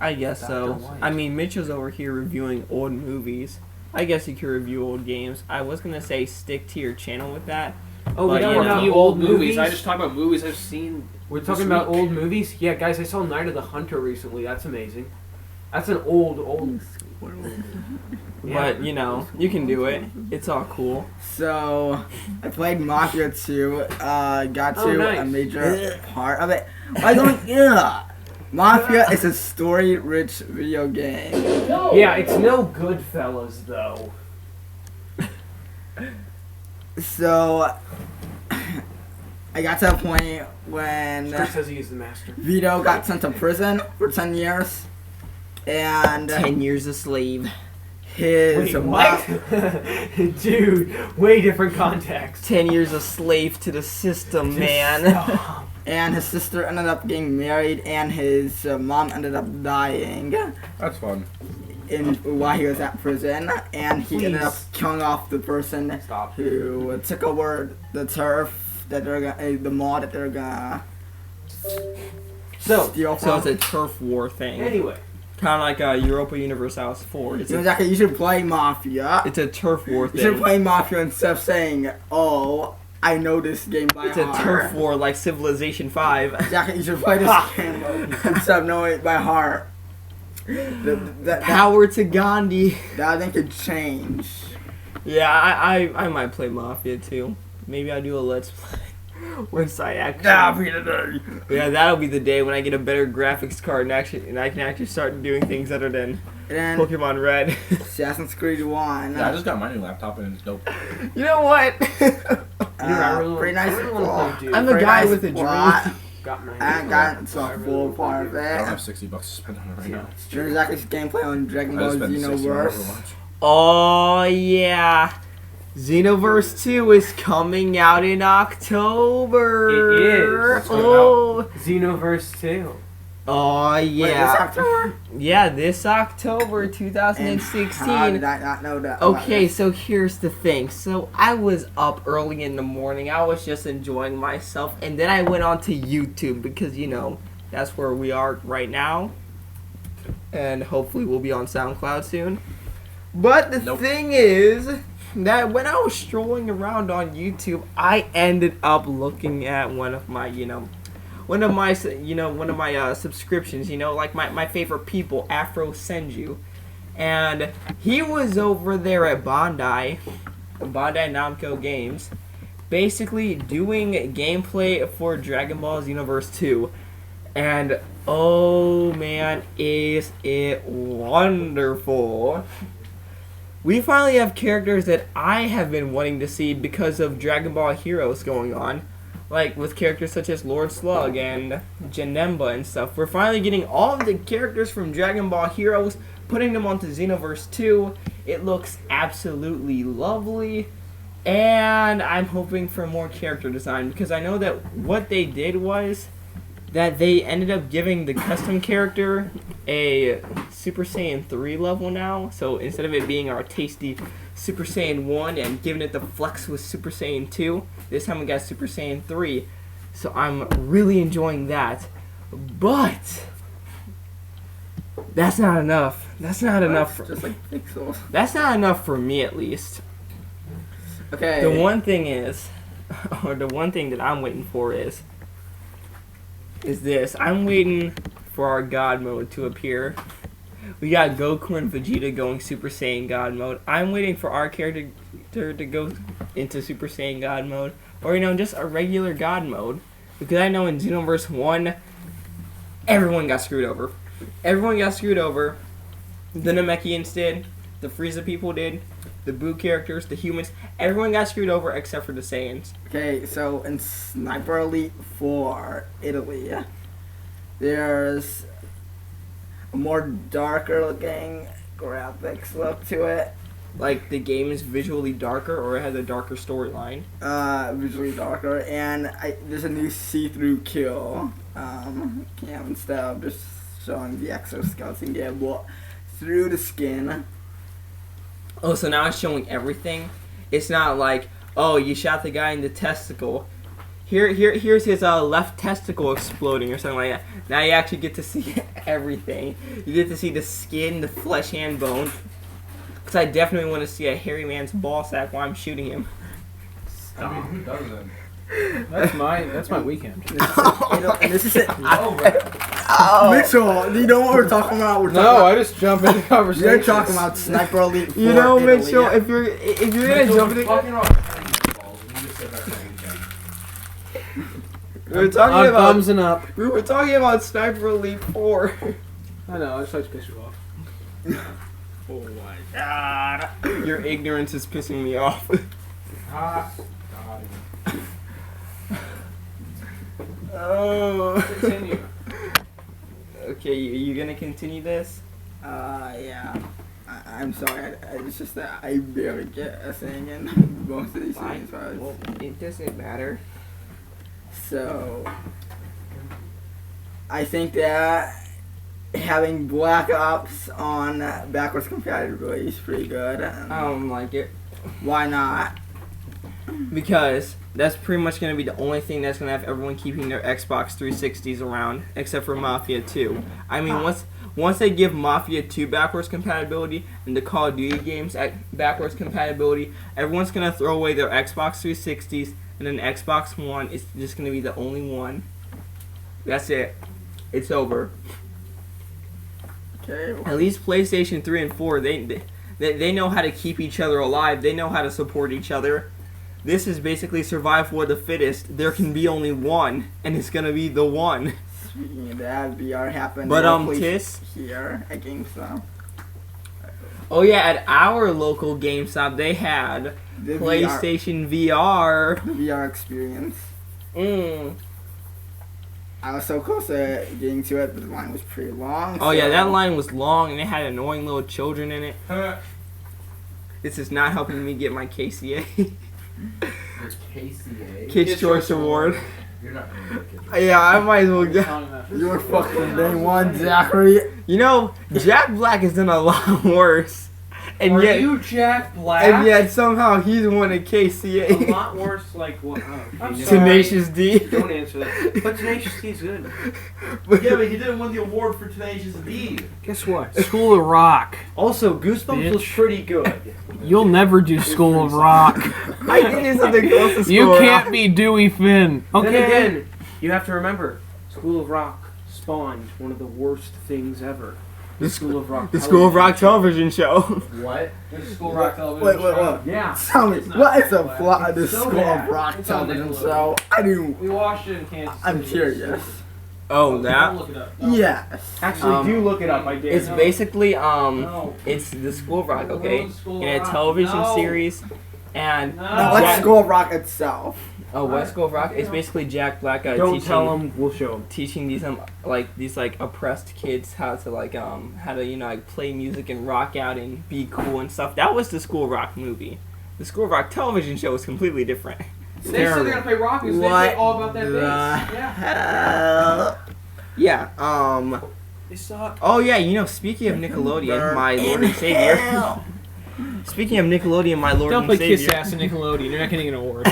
I guess so. White. I mean, Mitchell's over here reviewing old movies. I guess you could review old games. I was gonna say stick to your channel with that. Oh, But we're yeah, talking about Review old movies? I just talk about movies I've seen. We're this talking about week. old movies? Yeah, guys, I saw Night of the Hunter recently. That's amazing. That's an old. But, you know, you can do it. It's all cool. So I played Mafia 2. Got to Oh, nice. a major part of it. I don't. Mafia is a story-rich video game. Yeah, it's no Goodfellas though. So I got to a point when Chris says he is the master. Vito got sent to prison for 10 years, and 10 years a slave. his Wait, mom, what? Dude, way different context. 10 years a slave to the system, man. and his sister ended up getting married, and his mom ended up dying That's fun. while he was at prison, and he ended up Please. killing off the person Stop. who took over the turf that they're gonna, the mall that they're gonna So, steal So from. it's a turf war thing. anyway. Kind of like Europa Universalis 4. It's So a, exactly, you should play Mafia. it's a turf war You should thing. play Mafia instead of saying, "Oh, I know this game by It's a heart." turf war like Civilization 5. Exactly, you should play this game instead of knowing it by heart. That Power to Gandhi. I think could change. Yeah, I might play Mafia too. Maybe I'll do a Let's Play. Once I actually... Yeah, that'll be the day when I get a better graphics card and I can actually start doing things other than And then Pokemon Red. Assassin's Creed 1. Yeah, I just got my new laptop and it's dope. You know what? Pretty nice. I'm a guy with a dream. I Got my haven't gotten to a full part of I don't it. have $60 to spend on it right now. There's actually gameplay on Dragon I Ball just spent $60 on Xenoverse. Overwatch. Oh yeah, Xenoverse 2 is coming out in October. It is. What's coming Oh, Xenoverse 2. oh Wait, this yeah, October? yeah. This October And 2016. how did I not know that? Okay, so here's the thing. So I was up early in the morning. I was just enjoying myself, and then I went on to YouTube because you know that's where we are right now, and hopefully we'll be on SoundCloud soon. But the Nope. thing is that when I was strolling around on YouTube, I ended up looking at one of my subscriptions. You know, like my favorite people, Afro Senju. And he was over there at Bandai Namco Games, basically doing gameplay for Dragon Ball Xenoverse 2. And oh man, is it wonderful. We finally have characters that I have been wanting to see because of Dragon Ball Heroes going on. like with characters such as Lord Slug and Janemba and stuff. We're finally getting all of the characters from Dragon Ball Heroes, putting them onto Xenoverse 2. It looks absolutely lovely, and I'm hoping for more character design, because I know that what they did was that they ended up giving the custom character a Super Saiyan 3 level now. So instead of it being our tasty Super Saiyan 1 and giving it the flex with Super Saiyan 2, this time we got Super Saiyan 3. So I'm really enjoying that. But that's not enough. That's not enough. Just like pixels. That's not enough for me, at least. Okay. The one thing is, or the one thing that I'm waiting for is this. I'm waiting for our God mode to appear. We got Goku and Vegeta going Super Saiyan God mode. I'm waiting for our character to go into Super Saiyan God mode. Or, just a regular God mode. Because I know in Xenoverse 1, everyone got screwed over. Everyone got screwed over. The Namekians did. The Frieza people did. The Buu characters, the humans. Everyone got screwed over except for the Saiyans. Okay, so in Sniper Elite 4 Italy, there's a more darker looking graphics look to it. Like, the game is visually darker, or it has a darker storyline? Visually darker, and there's a new see-through kill cam instead of just showing the exoskeleton get through the skin. Oh, so now it's showing everything? It's not like, oh, you shot the guy in the testicle. Here's his left testicle exploding or something like that. Now you actually get to see everything. You get to see the skin, the flesh and bone. Because I definitely want to see a hairy man's ball sack while I'm shooting him. I mean, who doesn't? That's my weekend. This is it. Oh. Mitchell, do you know what we're talking about? We're talking No, about, I just jump into conversation. you're talking about Sniper Elite 4 You know, Italy. Mitchell, if you're gonna jump into... We were talking about... thumbs and up. We were talking about Sniper Elite 4. I know, I just like to piss you off. Oh my god. Your ignorance is pissing me off. Oh. Continue. Okay, you gonna continue this? Yeah. I'm sorry. It's just that I barely get a thing in most of these things. Well, it doesn't matter. So, I think that having Black Ops on backwards compatibility is pretty good. I don't like it. Why not? Because that's pretty much going to be the only thing that's going to have everyone keeping their Xbox 360s around, except for Mafia 2. I mean, once they give Mafia 2 backwards compatibility and the Call of Duty games at backwards compatibility, everyone's going to throw away their Xbox 360s, and then Xbox One is just going to be the only one. That's it. It's over. Okay. At least PlayStation 3 and 4, they know how to keep each other alive. They know how to support each other. This is basically survival of the fittest. There can be only one, and it's gonna be the one. Speaking of that, VR happened. But Tis here at GameStop. Oh yeah, at our local GameStop, they had The PlayStation VR. The VR experience. Mm. I was so close to getting to it, but the line was pretty long. Oh yeah, that line was long, and it had annoying little children in it. This is not helping me get my KCA. It's KCA. Kids' Choice Award. You're not gonna get it. Yeah, I might as well get. You're fucking day one, Zachary. You know, Jack Black has done a lot worse. And Are yet, you Jack Black? and yet somehow he's won a a KCA. lot worse, like what? Oh, I'm okay, sorry. Tenacious D. Don't answer that. But Tenacious D is good. Yeah, but he didn't win the award for Tenacious D. Guess what? School of Rock. Also, Goosebumps was Bitch. pretty good. You'll never do School of Rock. I did something close to school. You can't be Dewey Finn. Okay. Then again, you have to remember, School of Rock spawned one of the worst things ever. The School of Rock. The School of Rock television show. What? There's a School of Rock television Wait, show. Yeah. Tell me, It's not what is a Black. plot of the It's so School bad. of Rock It's on television Nickelodeon. show? I do. We watched it in Kansas City. I'm curious. Oh, that? Look it up. Yes. Actually, do look it up. I did. It's basically No. it's the School of Rock, okay, No, School of in a Rock. television No. series, and No. No, like Jack- School of Rock itself. West School of Rock is basically Jack Black Don't teaching, tell him. We'll show him. teaching these oppressed kids how to like play music and rock out and be cool and stuff. That was the School of Rock movie. The School of Rock television show was completely different. They said they're gonna play rock music. They play all about that bass. Yeah. Yeah. They suck. Oh yeah. Speaking of Nickelodeon, my Lord and Savior. Speaking of Nickelodeon, my Lord Don't and play Savior. Kiss Ass and Nickelodeon. You're not getting an award.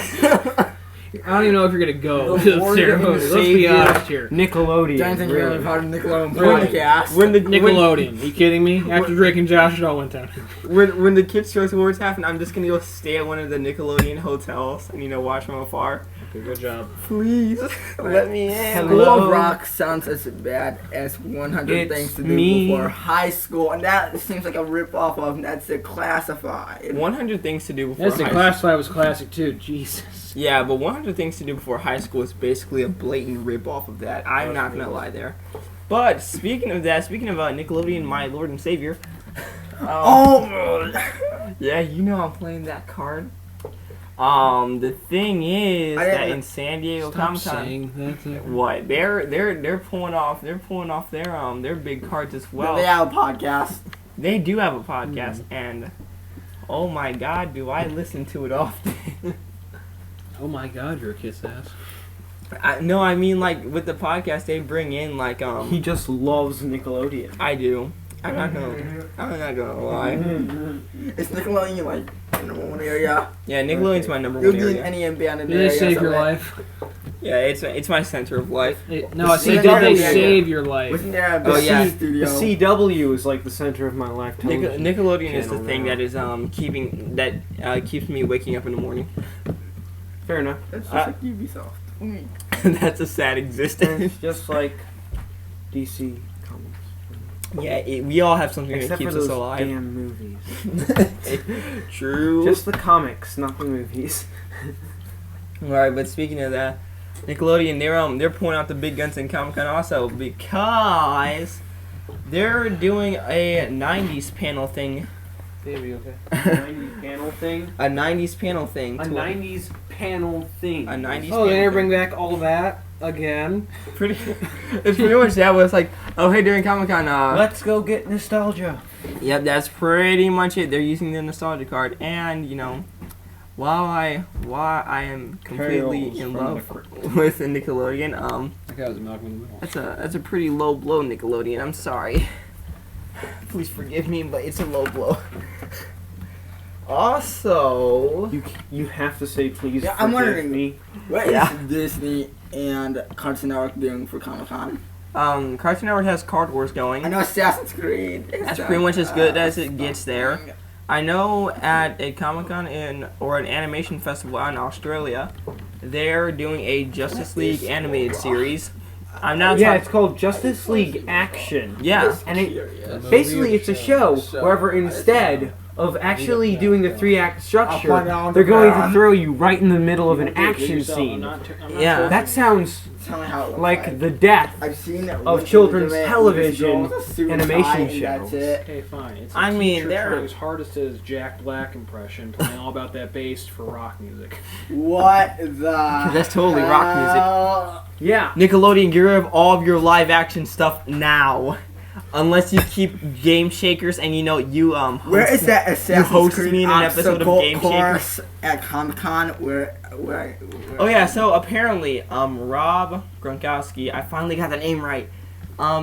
I don't even know if you're gonna go The to the Lord ceremony. and Let's be Savior. honest here. Nickelodeon. Jonathan, you're really really. part of Nickelodeon Right. podcast. When the Nickelodeon. Are you kidding me? After Drake and Josh, it all went down. when the Kids Choice Awards happen, I'm just gonna go stay at one of the Nickelodeon hotels and watch from afar. Good job. Please let me in. School of Rock sounds as bad as 100 It's Things to Do me. Before High School, and that seems like a rip-off of That's the Classified. 100 Things to Do Before That's the High Classified was classic too. Jesus. Yeah, but 100 Things to Do Before High School is basically a blatant rip-off of that. I'm not gonna lie there. But speaking of Nickelodeon, my Lord and Savior. Oh! Yeah, I'm playing that card. The thing is I that didn't- in San Diego Stop Comic Con, saying that. what they're pulling off their big cards as well. They have a podcast. They do have a podcast, and oh my God, do I listen to it often? Oh my God, you're a kiss ass. No, I mean like with the podcast they bring in like He just loves Nickelodeon. I do. I'm not gonna lie. Is Nickelodeon like number one area? Yeah, Nickelodeon's my number You'll one be in area. any abandoned Did area. they save your somewhere. life? Yeah, it's my center of life. No, I said, CW. did they save your life? Wasn't there a Oh, yeah. studio? The CW is like the center of my life. television Nickelodeon is the channel thing now. that is keeps me waking up in the morning. Fair enough. That's just like Ubisoft. That's a sad existence. It's just like DC Comics. Yeah, we all have something Except that for keeps those us alive. damn movies. True. Just the comics, not the movies. Alright, but speaking of that, Nickelodeon, they're pulling out the big guns in Comic Con also because they're doing a 90s panel thing. Baby, okay. 90s panel thing. A 90s panel thing. A 90s panel thing. A 90s Oh, they're panel gonna bring thing. back all that again. It's pretty much that was like, oh hey, during Comic Con, Let's go get nostalgia. yep, that's pretty much it. They're using the nostalgia card, and while I am completely Carols in from love the Crypt. with the Nickelodeon, That guy was Malcolm in the middle. that's a pretty low blow, Nickelodeon. I'm sorry. Please forgive me, but it's a low blow. Also, You have to say please. Yeah, I'm forgive wondering- me. What is Yeah. Disney and Cartoon Network doing for Comic Con? Cartoon Network has Card Wars going. I know Assassin's Creed. That's pretty much as good as it gets there. I know at a Comic Con or an animation festival out in Australia, they're doing a Justice League animated series. I'm not Yeah, talking. it's called Justice League Action. Yeah, And basically it's a show. However, instead of actually doing the 3-act structure, they're going to throw you right in the middle of an action scene. yeah. That sounds Tell me how it looks like the death. I've seen it of with children's the television with a suit and animation tie, and shows. That's it. Okay, fine. It's I mean, teacher they're- trying as hard as his Jack Black impression, playing all about that bass for rock music. What the? That's totally rock music. hell? Yeah. Nickelodeon, get rid of all of your live action stuff now. Unless you keep Game Shakers and you Where is that Assassin's host Creed me in an episode of obstacle Game course at Comic Con? Where? Oh yeah, so apparently, Rob Gronkowski, I finally got the name right.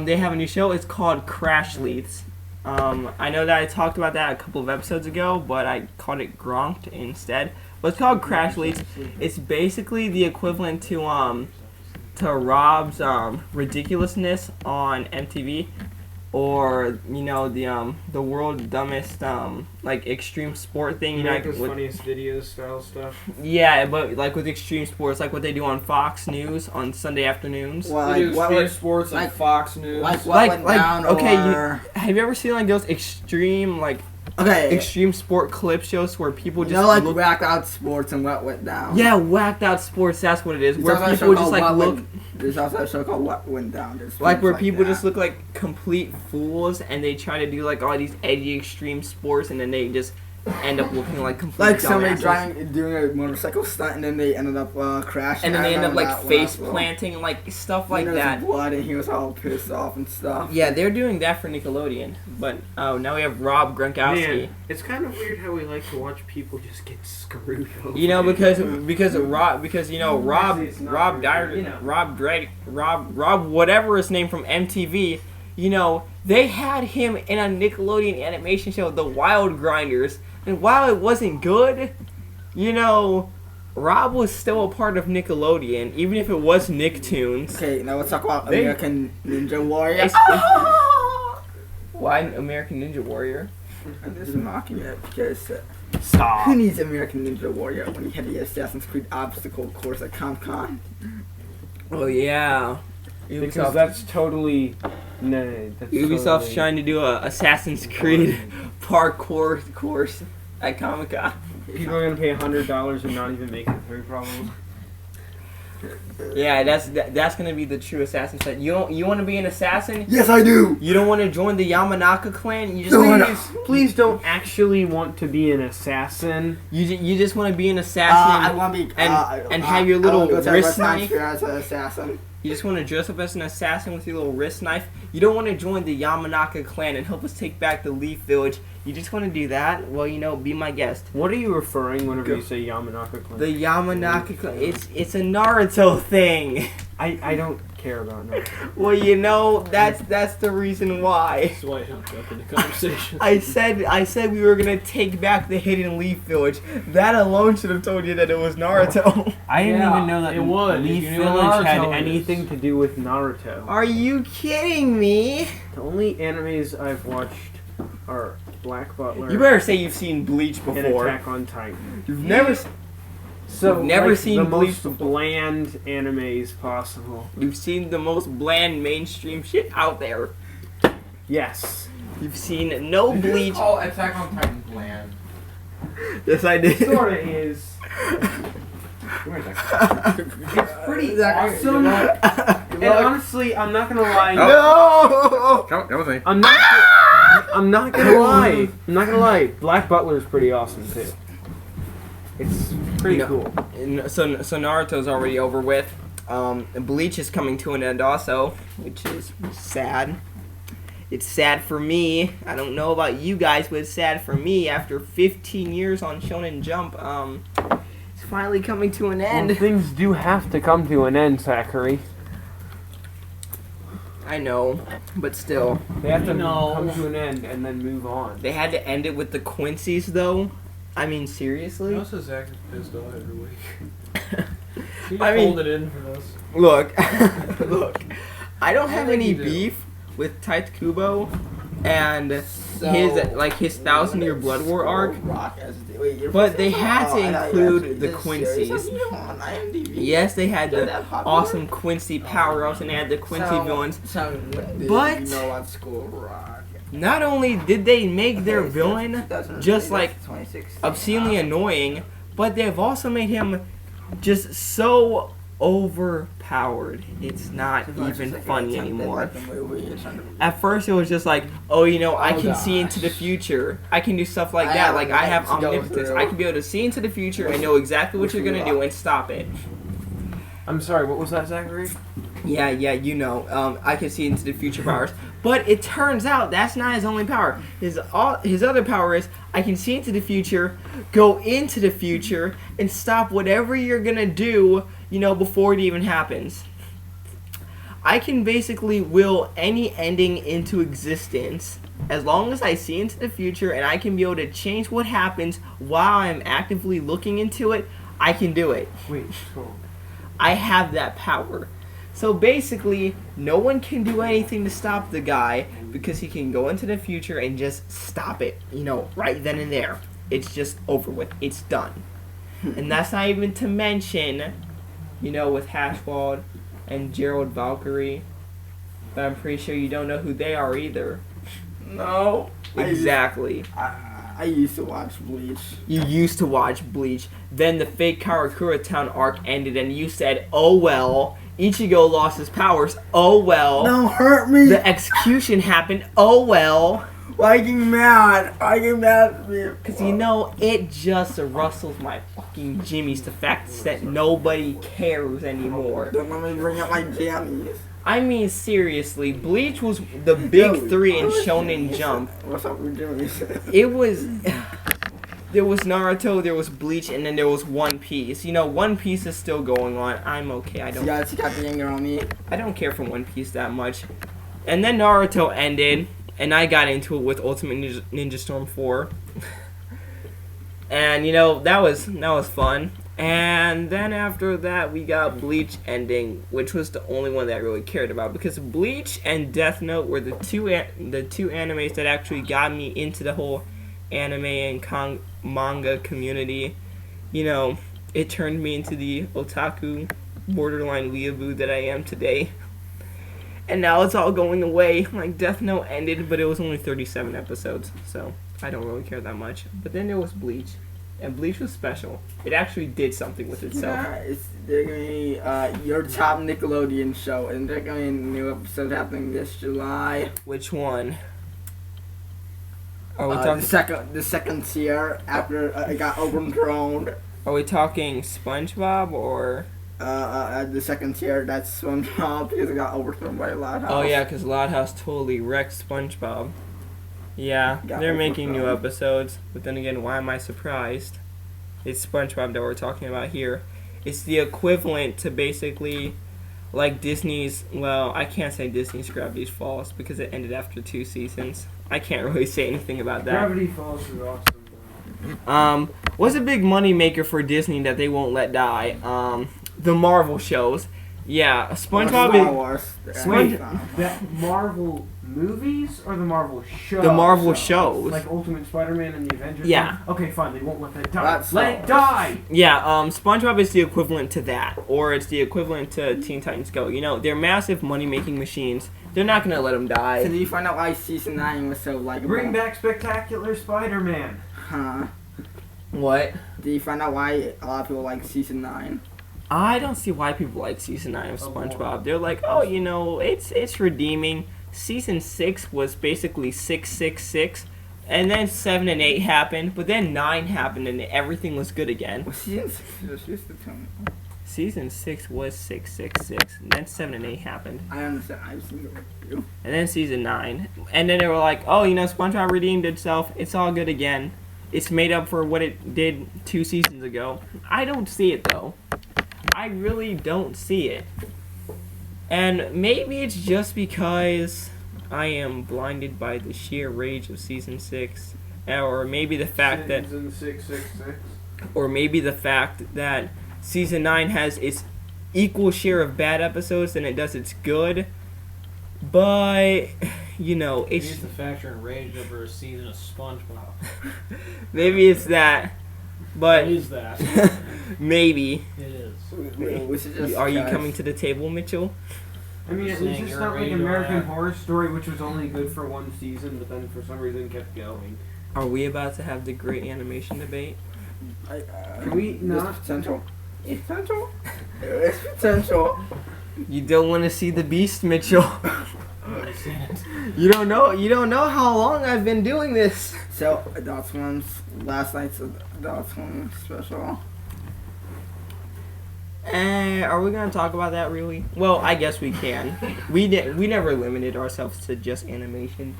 They have a new show. It's called Crash Leads. I know that I talked about that a couple of episodes ago, but I called it Gronked instead. But it's called Crash Leads. It's basically the equivalent to Rob's Ridiculousness on MTV, or the world's dumbest like extreme sport thing. America's with- Funniest Videos style stuff. yeah, but like with extreme sports, like what they do on Fox News on Sunday afternoons. Well, They do like, what extreme would- sports on like- Fox News. Like what Like- went like, down? okay, or, Have you ever seen like those extreme okay, extreme sport clip shows where people just like look? whacked out sports and what went down. Yeah, whacked out sports. That's what it is. There's Where also a people show just called like What look, Went- There's also a show called What Went Down. There's like things where people that. just look like complete fools, and they try to do like all these edgy extreme sports, and then they just end up looking like complete Like somebody dumbasses. doing a motorcycle stunt, and then they ended up crashing. And then they end up like that face last one. planting, like stuff like And there was that. blood, and he was all pissed off and stuff. Yeah, they're doing that for Nickelodeon. But now we have Rob Gronkowski. Man, it's kind of weird how we like to watch people just get screwed over. You know, because Rob whatever his name from MTV, you know, they had him in a Nickelodeon animation show, The Wild Grinders, and while it wasn't good, you know, Rob was still a part of Nickelodeon, even if it was Nicktoons. Okay, now let's talk about American Ninja Warrior. Why American Ninja Warrior? I'm just mocking it because Stop. who needs American Ninja Warrior when he had the Assassin's Creed obstacle course at Comic-Con? Oh yeah, Because that's totally Ubisoft's totally, trying to do a Assassin's Creed parkour course at Comic-Con. People are gonna pay $100 and not even make it through, probably. Yeah, that's gonna be the true assassin set. You want to be an assassin? Yes, I do. You don't want to join the Yamanaka clan? You just Please don't actually want to be an assassin. you just want to be an I assassin want to be and have your little wrist knife. as an assassin. You just want to dress up as an assassin with your little wrist knife. You don't want to join the Yamanaka clan and help us take back the Leaf Village. You just want to do that? Well, you know, be my guest. What are you referring whenever you say Yamanaka clan? The Yamanaka clan. It's a Naruto thing. I don't care about Naruto. Well, you know, that's the reason why. That's why I jumped up in the conversation. I said we were gonna take back the Hidden Leaf Village. That alone should have told you that it was Naruto. I didn't Yeah, even know that it would. Leaf You knew what Village had Naruto is. anything to do with Naruto. Are you kidding me? The only animes I've watched are Black Butler You better say you've seen Bleach and before. Attack on Titan. You've never So You've never like, seen the most Bleach. bland animes possible. You've seen the most bland mainstream shit out there. Yes. You've seen no Bleach. All Attack on Titan bland. Yes, I did. Sorta is. Come here, Zach. It's pretty awesome. And honestly, I'm not gonna lie. No. Come with me. I'm not gonna lie. I'm not gonna lie. Black Butler is pretty awesome too. It's pretty No. cool. So Naruto's already over with. Bleach is coming to an end also, which is sad. It's sad for me. I don't know about you guys, but it's sad for me. After 15 years on Shonen Jump, it's finally coming to an Well, end. things do have to come to an end, Zachary. I know, but still. They have to No. come to an end and then move on. They had to end it with the Quincy's, though. I mean, seriously? Also, Zach is pissed off every week. He I mean- folded in for this. Look, look. I don't have think any you do. beef with Tite Kubo and his 1,000-year Blood War arc. But they had to include the Quincy's. Yes, they had the awesome Quincy power-ups and they had the Quincy villains. But- you know what school rock? Not only did they make their villain just like obscenely annoying, but they've also made him just so overpowered. It's not even funny anymore. At first it was just like, oh, you know, I can see into the future. I can do stuff like that. Like I have omnipotence. I can be able to see into the future and know exactly what you're gonna do and stop it. I'm sorry, what was that, Zachary? Yeah, you know, I can see into the future powers. But it turns out that's not his only power. His other power is I can see into the future, go into the future, and stop whatever you're gonna do, you know, before it even happens. I can basically will any ending into existence as long as I see into the future and I can be able to change what happens while I'm actively looking into it. I can do it. Wait, hold on. I have that power. So basically, no one can do anything to stop the guy because he can go into the future and just stop it, you know, right then and there. It's just over with. It's done. And that's not even to mention, you know, with Hashwald and Gerald Valkyrie. But I'm pretty sure you don't know who they are either. No. Exactly. I used to watch Bleach. You used to watch Bleach. Then the fake Karakura Town arc ended and you said, oh well. Ichigo lost his powers. Oh well. Don't hurt me. The execution happened. Oh well. Why are you mad? Why are you mad at me? Because, you know, it just rustles my fucking jimmies, the fact that nobody cares anymore. Don't let me bring up my jammies. I mean, seriously, Bleach was the big three in Shonen Jump. What's up with jammies? It was... There was Naruto, there was Bleach, and then there was One Piece. You know, One Piece is still going on. I'm okay. I You got the anger on me. don't care for One Piece that much. And then Naruto ended, and I got into it with Ultimate Ninja Storm 4. And, you know, that was fun. And then after that, we got Bleach ending, which was the only one that I really cared about, because Bleach and Death Note were the two animes that actually got me into the whole anime and manga community. You know, it turned me into the otaku, borderline weeaboo that I am today. And now it's all going away. Like, Death Note ended, but it was only 37 episodes, so I don't really care that much. But then there was Bleach, and Bleach was special. It actually did something with itself. Yeah, they're going to be your top Nickelodeon show, and they're going to be a new episode happening this July. Which one? Are we talking? The second tier after it got overthrown. Are we talking SpongeBob or? The second tier, that's SpongeBob because it got overthrown by Loud House. Oh yeah, because Loud House totally wrecked SpongeBob. Yeah, they're making new episodes, but then again, why am I surprised? It's SpongeBob that we're talking about here. It's the equivalent to basically, like Disney's. Well, I can't say Disney's Gravity Falls because it ended after 2 seasons. I can't really say anything about that. Gravity Falls is awesome. What's a big money maker for Disney that they won't let die? The Marvel shows. Yeah, SpongeBob is... Wait, that Marvel movies or the Marvel shows? The Marvel shows. Like Ultimate Spider-Man and the Avengers? Yeah. Okay, fine, they won't let that die. That's let it die! Yeah, SpongeBob is the equivalent to that. Or it's the equivalent to Teen Titans Go. You know, they're massive money-making machines. They're not going to let them die. So did you find out why season 9 was so likable? Bring back Spectacular Spider-Man. Huh? What? Did you find out why a lot of people like season 9? I don't see why people like season 9 of SpongeBob. They're like, oh, you know, it's redeeming. Season 6 was basically 666, and then 7 and 8 happened, but then 9 happened, and everything was good again. Well, season 6 was just the tone. Season 6 was 666, and then 7 and 8 happened. I understand. I've seen it with you. And then season 9. And then they were like, oh, you know, SpongeBob redeemed itself. It's all good again. It's made up for what it did 2 seasons ago. I don't see it, though. I really don't see it. And maybe it's just because I am blinded by the sheer rage of season 6. Or maybe the fact that... Season 666. Or maybe the fact that season 9 has its equal share of bad episodes than it does its good. But, you know, You it's... used to factor in rage over a season of SpongeBob. Maybe it's that. But... What is that? Maybe. It is. Are you coming to the table, Mitchell? I mean, it's Saying just you're not like ready to American laugh. Horror Story, which was only good for 1 season, but then for some reason kept going. Are we about to have the great animation debate? Can we not? Potential. It's potential. It's potential. You don't want to see the beast, Mitchell. I've seen it. You don't know how long I've been doing this. So, Adult Swim's last night's Adult Swim special. Are we gonna talk about that really? Well, I guess we can. We never limited ourselves to just animation.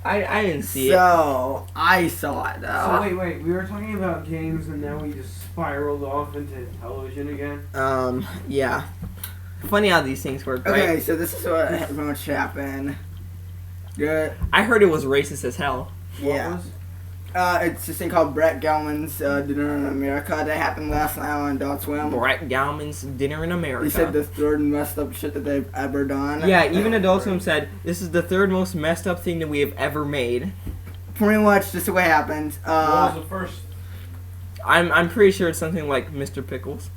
I didn't see it. So, I saw it though. So wait, we were talking about games and now we just spiraled off into television again? Yeah. Funny how these things work, right? Okay, so this is what pretty much happened. Good. I heard it was racist as hell. Yeah. It's this thing called Brett Gelman's Dinner in America that happened last night on Adult Swim. Brett Galman's Dinner in America. He said the third messed up shit that they've ever done. Yeah, even Adult Swim said, this is the third most messed up thing that we have ever made. Pretty much just the way it happened. What was the first? I'm pretty sure it's something like Mr. Pickles.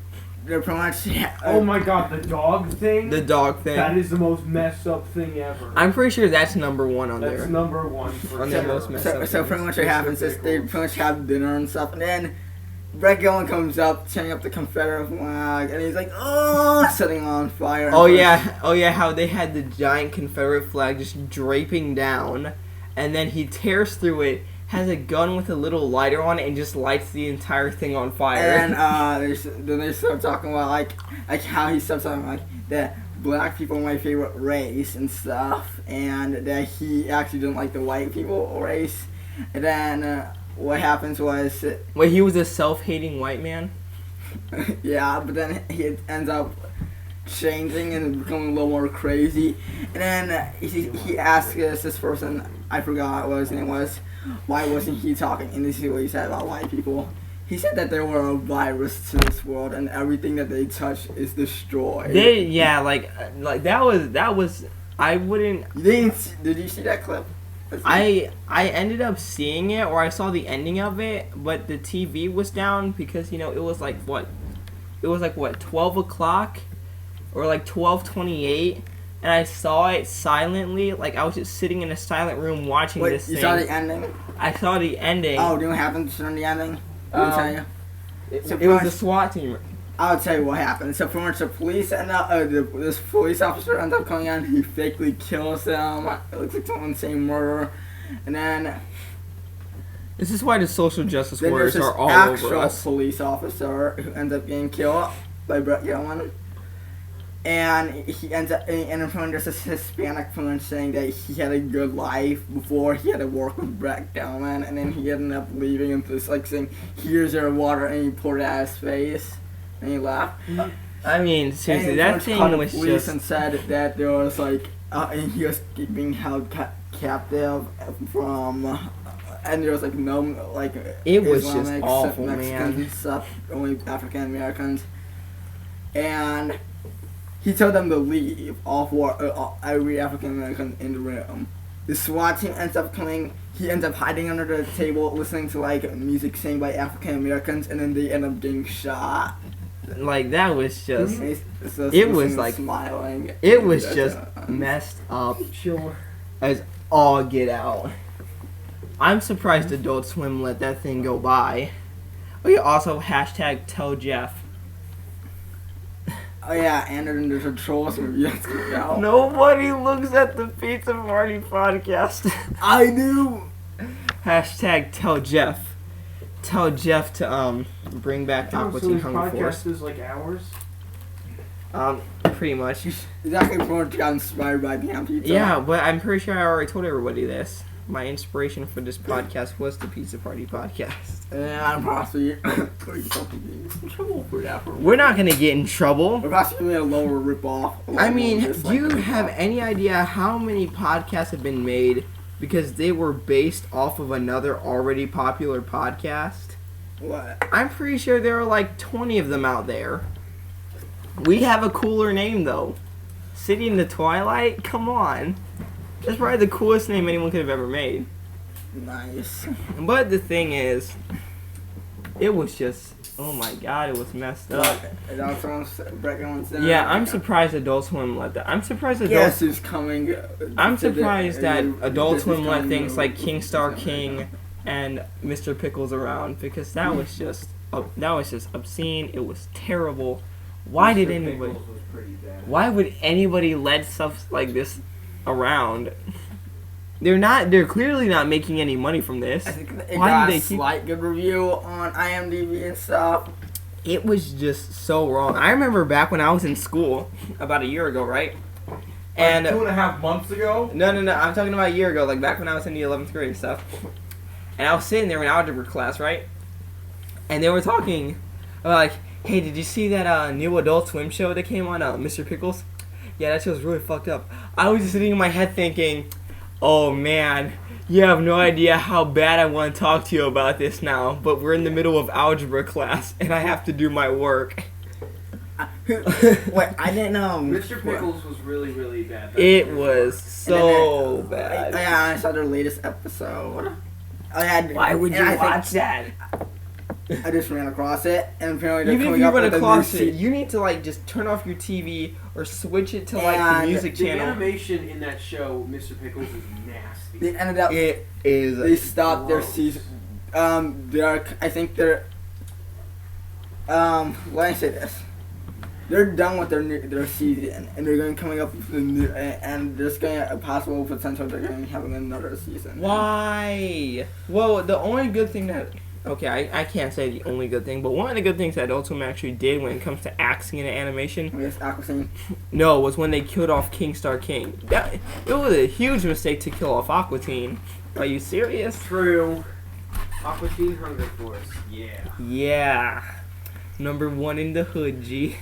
They're pretty much... Oh my god, the dog thing? The dog thing. That is the most messed up thing ever. I'm pretty sure that's number 1 on That's there. number 1 for On sure. their most messed up So things. pretty much what happens is they pretty much have dinner and stuff, and then Brett Gelman comes up, turning up the Confederate flag, and he's like, oh, setting on fire. Oh yeah, how they had the giant Confederate flag just draping down, and then he tears through it, has a gun with a little lighter on it, and just lights the entire thing on fire. And then they start talking about like how he starts talking like that black people are my favorite race and stuff, and that he actually didn't like the white people race. And then what happens was, Wait, he was a self-hating white man? yeah, but then he ends up changing and becoming a little more crazy. And then he asks this person, I forgot what his name was, why wasn't he talking? And this is what he said about white people. He said that they were a virus to this world, and everything that they touch is destroyed. Like that was. I wouldn't. Did you see that clip? I ended up seeing it, or I saw the ending of it, but the TV was down because it was like what? It was like what 12 o'clock, or like 12:28, and I saw it silently. Like I was just sitting in a silent room watching this thing. You saw the ending? I saw the ending. Oh, do you know what happened during the ending? Let me tell you. It was the SWAT team. I'll tell you what happened. So pretty much the police this police officer ends up coming in. He fakely kills him. It looks like someone saying murder, and then This is why the social justice then warriors there's this are all actual over us. police officer who ends up getting killed by Brett Gilman. And he ends up, and in front there's this Hispanic woman saying that he had a good life before he had to work with Brett Gilman, and then he ended up leaving and just like saying, "Here's your water," and he poured it out his face, and he laughed. I mean, seriously, and that thing was police just. and said that there was like, and he was being held captive from, and there was like no like. It was Islamics, just awful, Mexicans man. and stuff, only African Americans, and. He told them to leave, every African American in the room. The SWAT team ends up coming. He ends up hiding under the table, listening to like music sang by African Americans, and then they end up getting shot. Like that was just. It was like smiling. It was just messed up. Sure. As all get out. I'm surprised Adult Swim let that thing go by. Oh yeah, also hashtag tell Jeff. Oh yeah, and then there's a Trolls movie that's coming out. Nobody looks at the Pizza Party podcast. I do. Hashtag tell Jeff. Tell Jeff to bring back Aqua Teen Hunger Force. Podcast is like hours. Pretty much. It's actually pretty much got inspired by Beyond Pizza. Yeah, but I'm pretty sure I already told everybody this. My inspiration for this podcast was the Pizza Party podcast. And I'm possibly in trouble for that. We're not gonna get in trouble. We're possibly a lower ripoff. I mean, do you have any idea how many podcasts have been made because they were based off of another already popular podcast? What? I'm pretty sure there are like 20 of them out there. We have a cooler name though. City in the Twilight? Come on. That's probably the coolest name anyone could have ever made. Nice. But the thing is, it was just, oh my god, it was messed up. Yeah, I'm surprised Adult Swim let that. I'm surprised Guess who's coming? I'm surprised that Adult Swim let things like King Star King and Mr. Pickles around, because that was just obscene. It was terrible. Why did anybody? Why would anybody let stuff like this around? They're clearly not making any money from this. I think it Why got did they a keep? slight good review on IMDb and stuff. It was just so wrong. I remember back when I was in school about a year ago, right? And 2.5 months ago. No. I'm talking about a year ago, like back when I was in the 11th grade and stuff. And I was sitting there in algebra class, right? And they were talking about like, hey, did you see that new Adult Swim show that came on, Mr. Pickles? Yeah, that show's really fucked up. I was just sitting in my head thinking, oh man, you have no idea how bad I want to talk to you about this now, but we're in the middle of algebra class and I have to do my work. Wait, I didn't know. Mr. Pickles was really, really bad. It was so bad. Yeah, I saw their latest episode. Why would you watch that? I just ran across it, and apparently they're Even if coming you up run with a new across it, you need to like just turn off your TV or switch it to like the And music The channel. animation in that show, Mr. Pickles, is nasty. They ended up. It is. They stopped their gross. season. I think they're. Let me say this. They're done with their season, and they're going coming up with the new, and there's going to a possible potential they're going to have another season. Why? Well, the only good thing that... Okay, I can't say the only good thing, but one of the good things that Ultimate actually did when it comes to acting and animation... Yes, Aquasine. No, was when they killed off King Star King. It was a huge mistake to kill off Aqua Teen. Are you serious? True. Aqua Teen Hunger Force. Yeah. Yeah. Number 1 in the hood, G.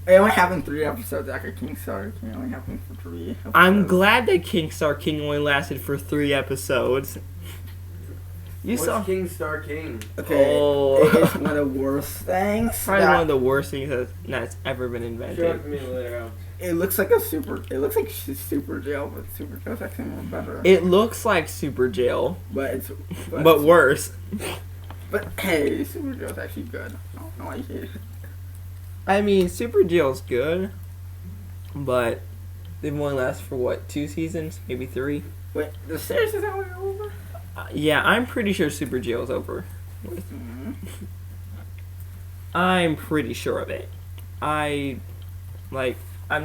It only happened 3 episodes after King Star King. It only happened for 3 episodes. I'm glad that King Star King only lasted for 3 episodes. What's King Star King? Okay, Oh. it's one of the worst things. Probably one of the worst things that's ever been invented. Show it to me later. It looks like Super Jail, but Super Jail's actually more better. It looks like Super Jail, But it's but worse. But hey, Super Jail's actually good. I don't know why you hate it. I mean, Super Jail's good, but they've only lasted for what, 2 seasons, maybe 3. Wait, the series is already over? Yeah, I'm pretty sure Super Jail's over. Mm-hmm. I'm pretty sure of it. I'm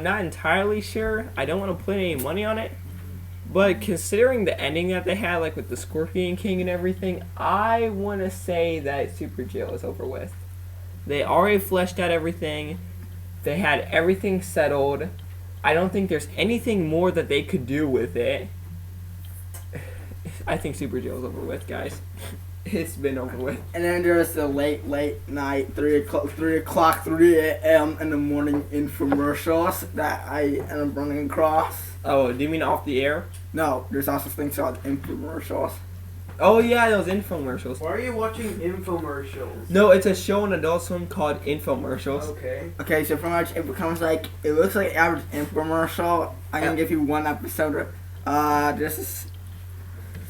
not entirely sure. I don't want to put any money on it. But considering the ending that they had, like with the Scorpion King and everything, I want to say that Super Jail is over with. They already fleshed out everything. They had everything settled. I don't think there's anything more that they could do with it. I think Super Jail is over with, guys. It's been over with. And then there's the late night, 3 a.m. in the morning infomercials that I end up running across. Oh, do you mean off the air? No, there's also things called infomercials. Oh yeah, those infomercials. Why are you watching infomercials? No, it's a show on Adult Swim called Infomercials. Okay. Okay, so pretty much it becomes like, it looks like an average infomercial. I'm gonna give you 1 episode. This is...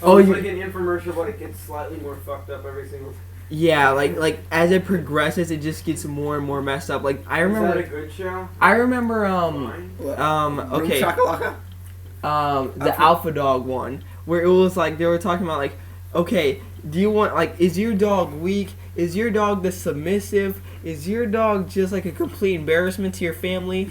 Oh, it's you- like an infomercial, but it gets slightly more fucked up every single time. Yeah, like as it progresses, it just gets more and more messed up. Like I remember, Is that a good show? I remember, Fine. okay, Boom Shakalaka? the Alpha Dog one, where it was like they were talking about like, okay, do you want like, is your dog weak? Is your dog the submissive? Is your dog just like a complete embarrassment to your family?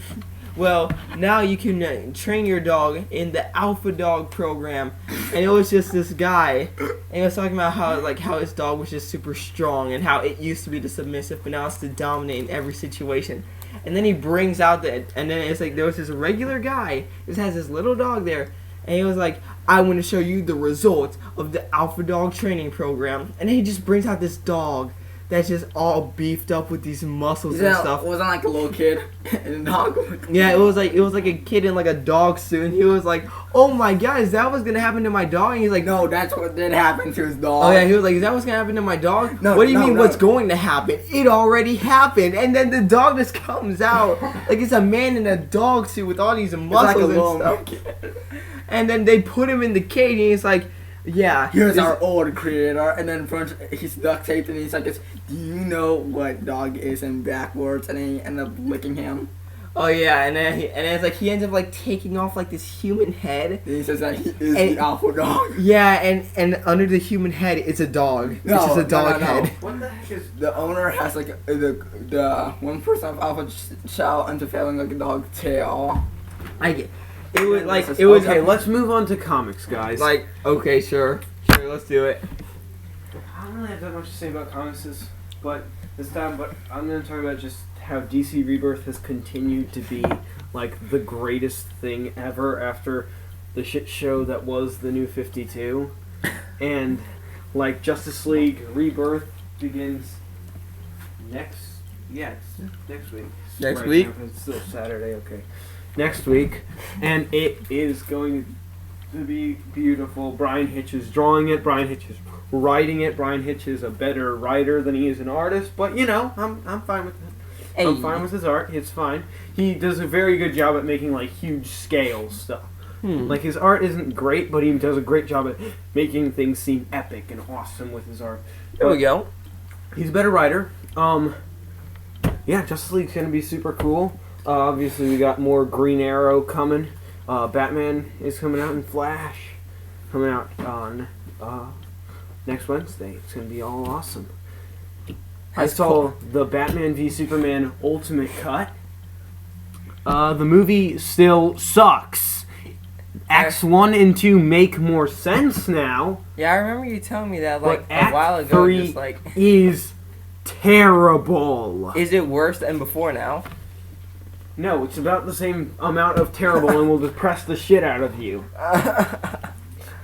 Well, now you can train your dog in the Alpha Dog program, and it was just this guy, and he was talking about how his dog was just super strong, and how it used to be the submissive, but now it's the dominant in every situation. And then he brings out and then it's like there was this regular guy, just has this little dog there, and he was like, I want to show you the results of the Alpha Dog training program, and then he just brings out this dog that's just all beefed up with these muscles and stuff. It wasn't like a little kid in a dog. Yeah, it was like a kid in like a dog suit, and he was like, "Oh my God, is that what's gonna happen to my dog?" And he's like, No, that's what did happen to his dog. "Oh yeah," he was like, "Is that what's gonna happen to my dog?" No, what do you mean? no. What's going to happen? It already happened, and then the dog just comes out like it's a man in a dog suit with all these It's like a muscles little and stuff. And then they put him in the cage, and he's like, "Yeah, Here's this- our old creator," and then front he's duct taped, and he's like, "Do you know what dog is in backwards?" And then he ended up licking him. Oh yeah," and then it's like he ends up like taking off like this human head. And he says that he is And- the alpha dog. Yeah, and under the human head is a dog. No, it's just a no, dog no, no. head. What the heck is... The owner has like the 1% of alpha shell ends up having like a dog tail. I get. It was like it was Okay, let's move on to comics, guys. like okay, sure, let's do it. I don't really have that much to say about comics but this time, but I'm going to talk about just how DC Rebirth has continued to be like the greatest thing ever after the shit show that was the New 52. And like Justice League Rebirth begins next week. Next week? Now, it's still Saturday, okay. Next week, and it is going to be beautiful. Brian Hitch is drawing it. Brian Hitch is writing it. Brian Hitch is a better writer than he is an artist, but you know, I'm fine with that. Hey. I'm fine with his art. It's fine. He does a very good job at making like huge scale stuff. Like his art isn't great, but he does a great job at making things seem epic and awesome with his art. There we go. He's a better writer. Yeah, Justice League's gonna be super cool. Obviously, we got more Green Arrow coming. Batman is coming out, and Flash coming out on next Wednesday. It's gonna be all awesome. I saw the Batman v Superman Ultimate Cut. The movie still sucks. Acts 1 and 2 make more sense now. Yeah, I remember you telling me that But a while Act ago. 3 Just like, is terrible. is it worse than before now? No, it's about the same amount of terrible and will depress the shit out of you.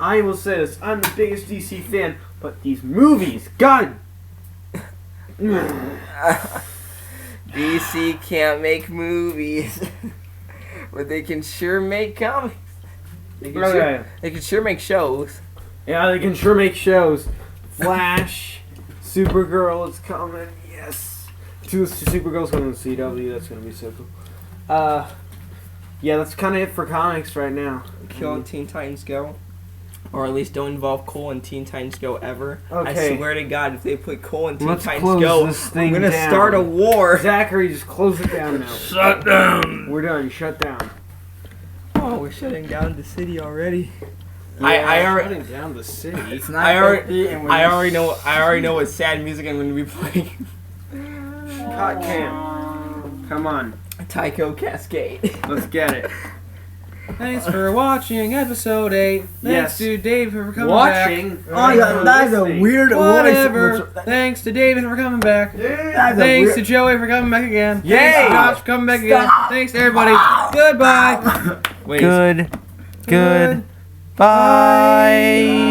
I will say this, I'm the biggest DC fan, but these movies, God... DC can't make movies, but they can sure make comics. They can sure make shows. Yeah, they can sure make shows. Flash, Supergirl is coming, yes. Supergirl's coming to CW, that's gonna be so cool. Yeah, that's kind of it for comics right now. Kill Teen Titans Go. Or at least don't involve Cole and Teen Titans Go ever. Okay. I swear to God, if they put Cole and Teen Let's Titans close Go, this thing we're gonna down. start a war. Zachary, just close it down now. Shut down. We're done, shut down. Oh, we're shutting down the city already. I already. Shutting down the city. It's not I already 50 and we're I already know what sad music I'm gonna be playing. Cut cam. Come on, Tycho Cascade. let's get it. Thanks for watching episode 8. Thanks Yes. to Dave for coming Watching. Oh, yeah, that is a weird Whatever. voice. Thanks to David for coming back. That's a Thanks to weird... Joey for coming back again. Yay! Thanks to Josh for coming back again. Thanks to everybody. Goodbye. Wait, Good. Bye.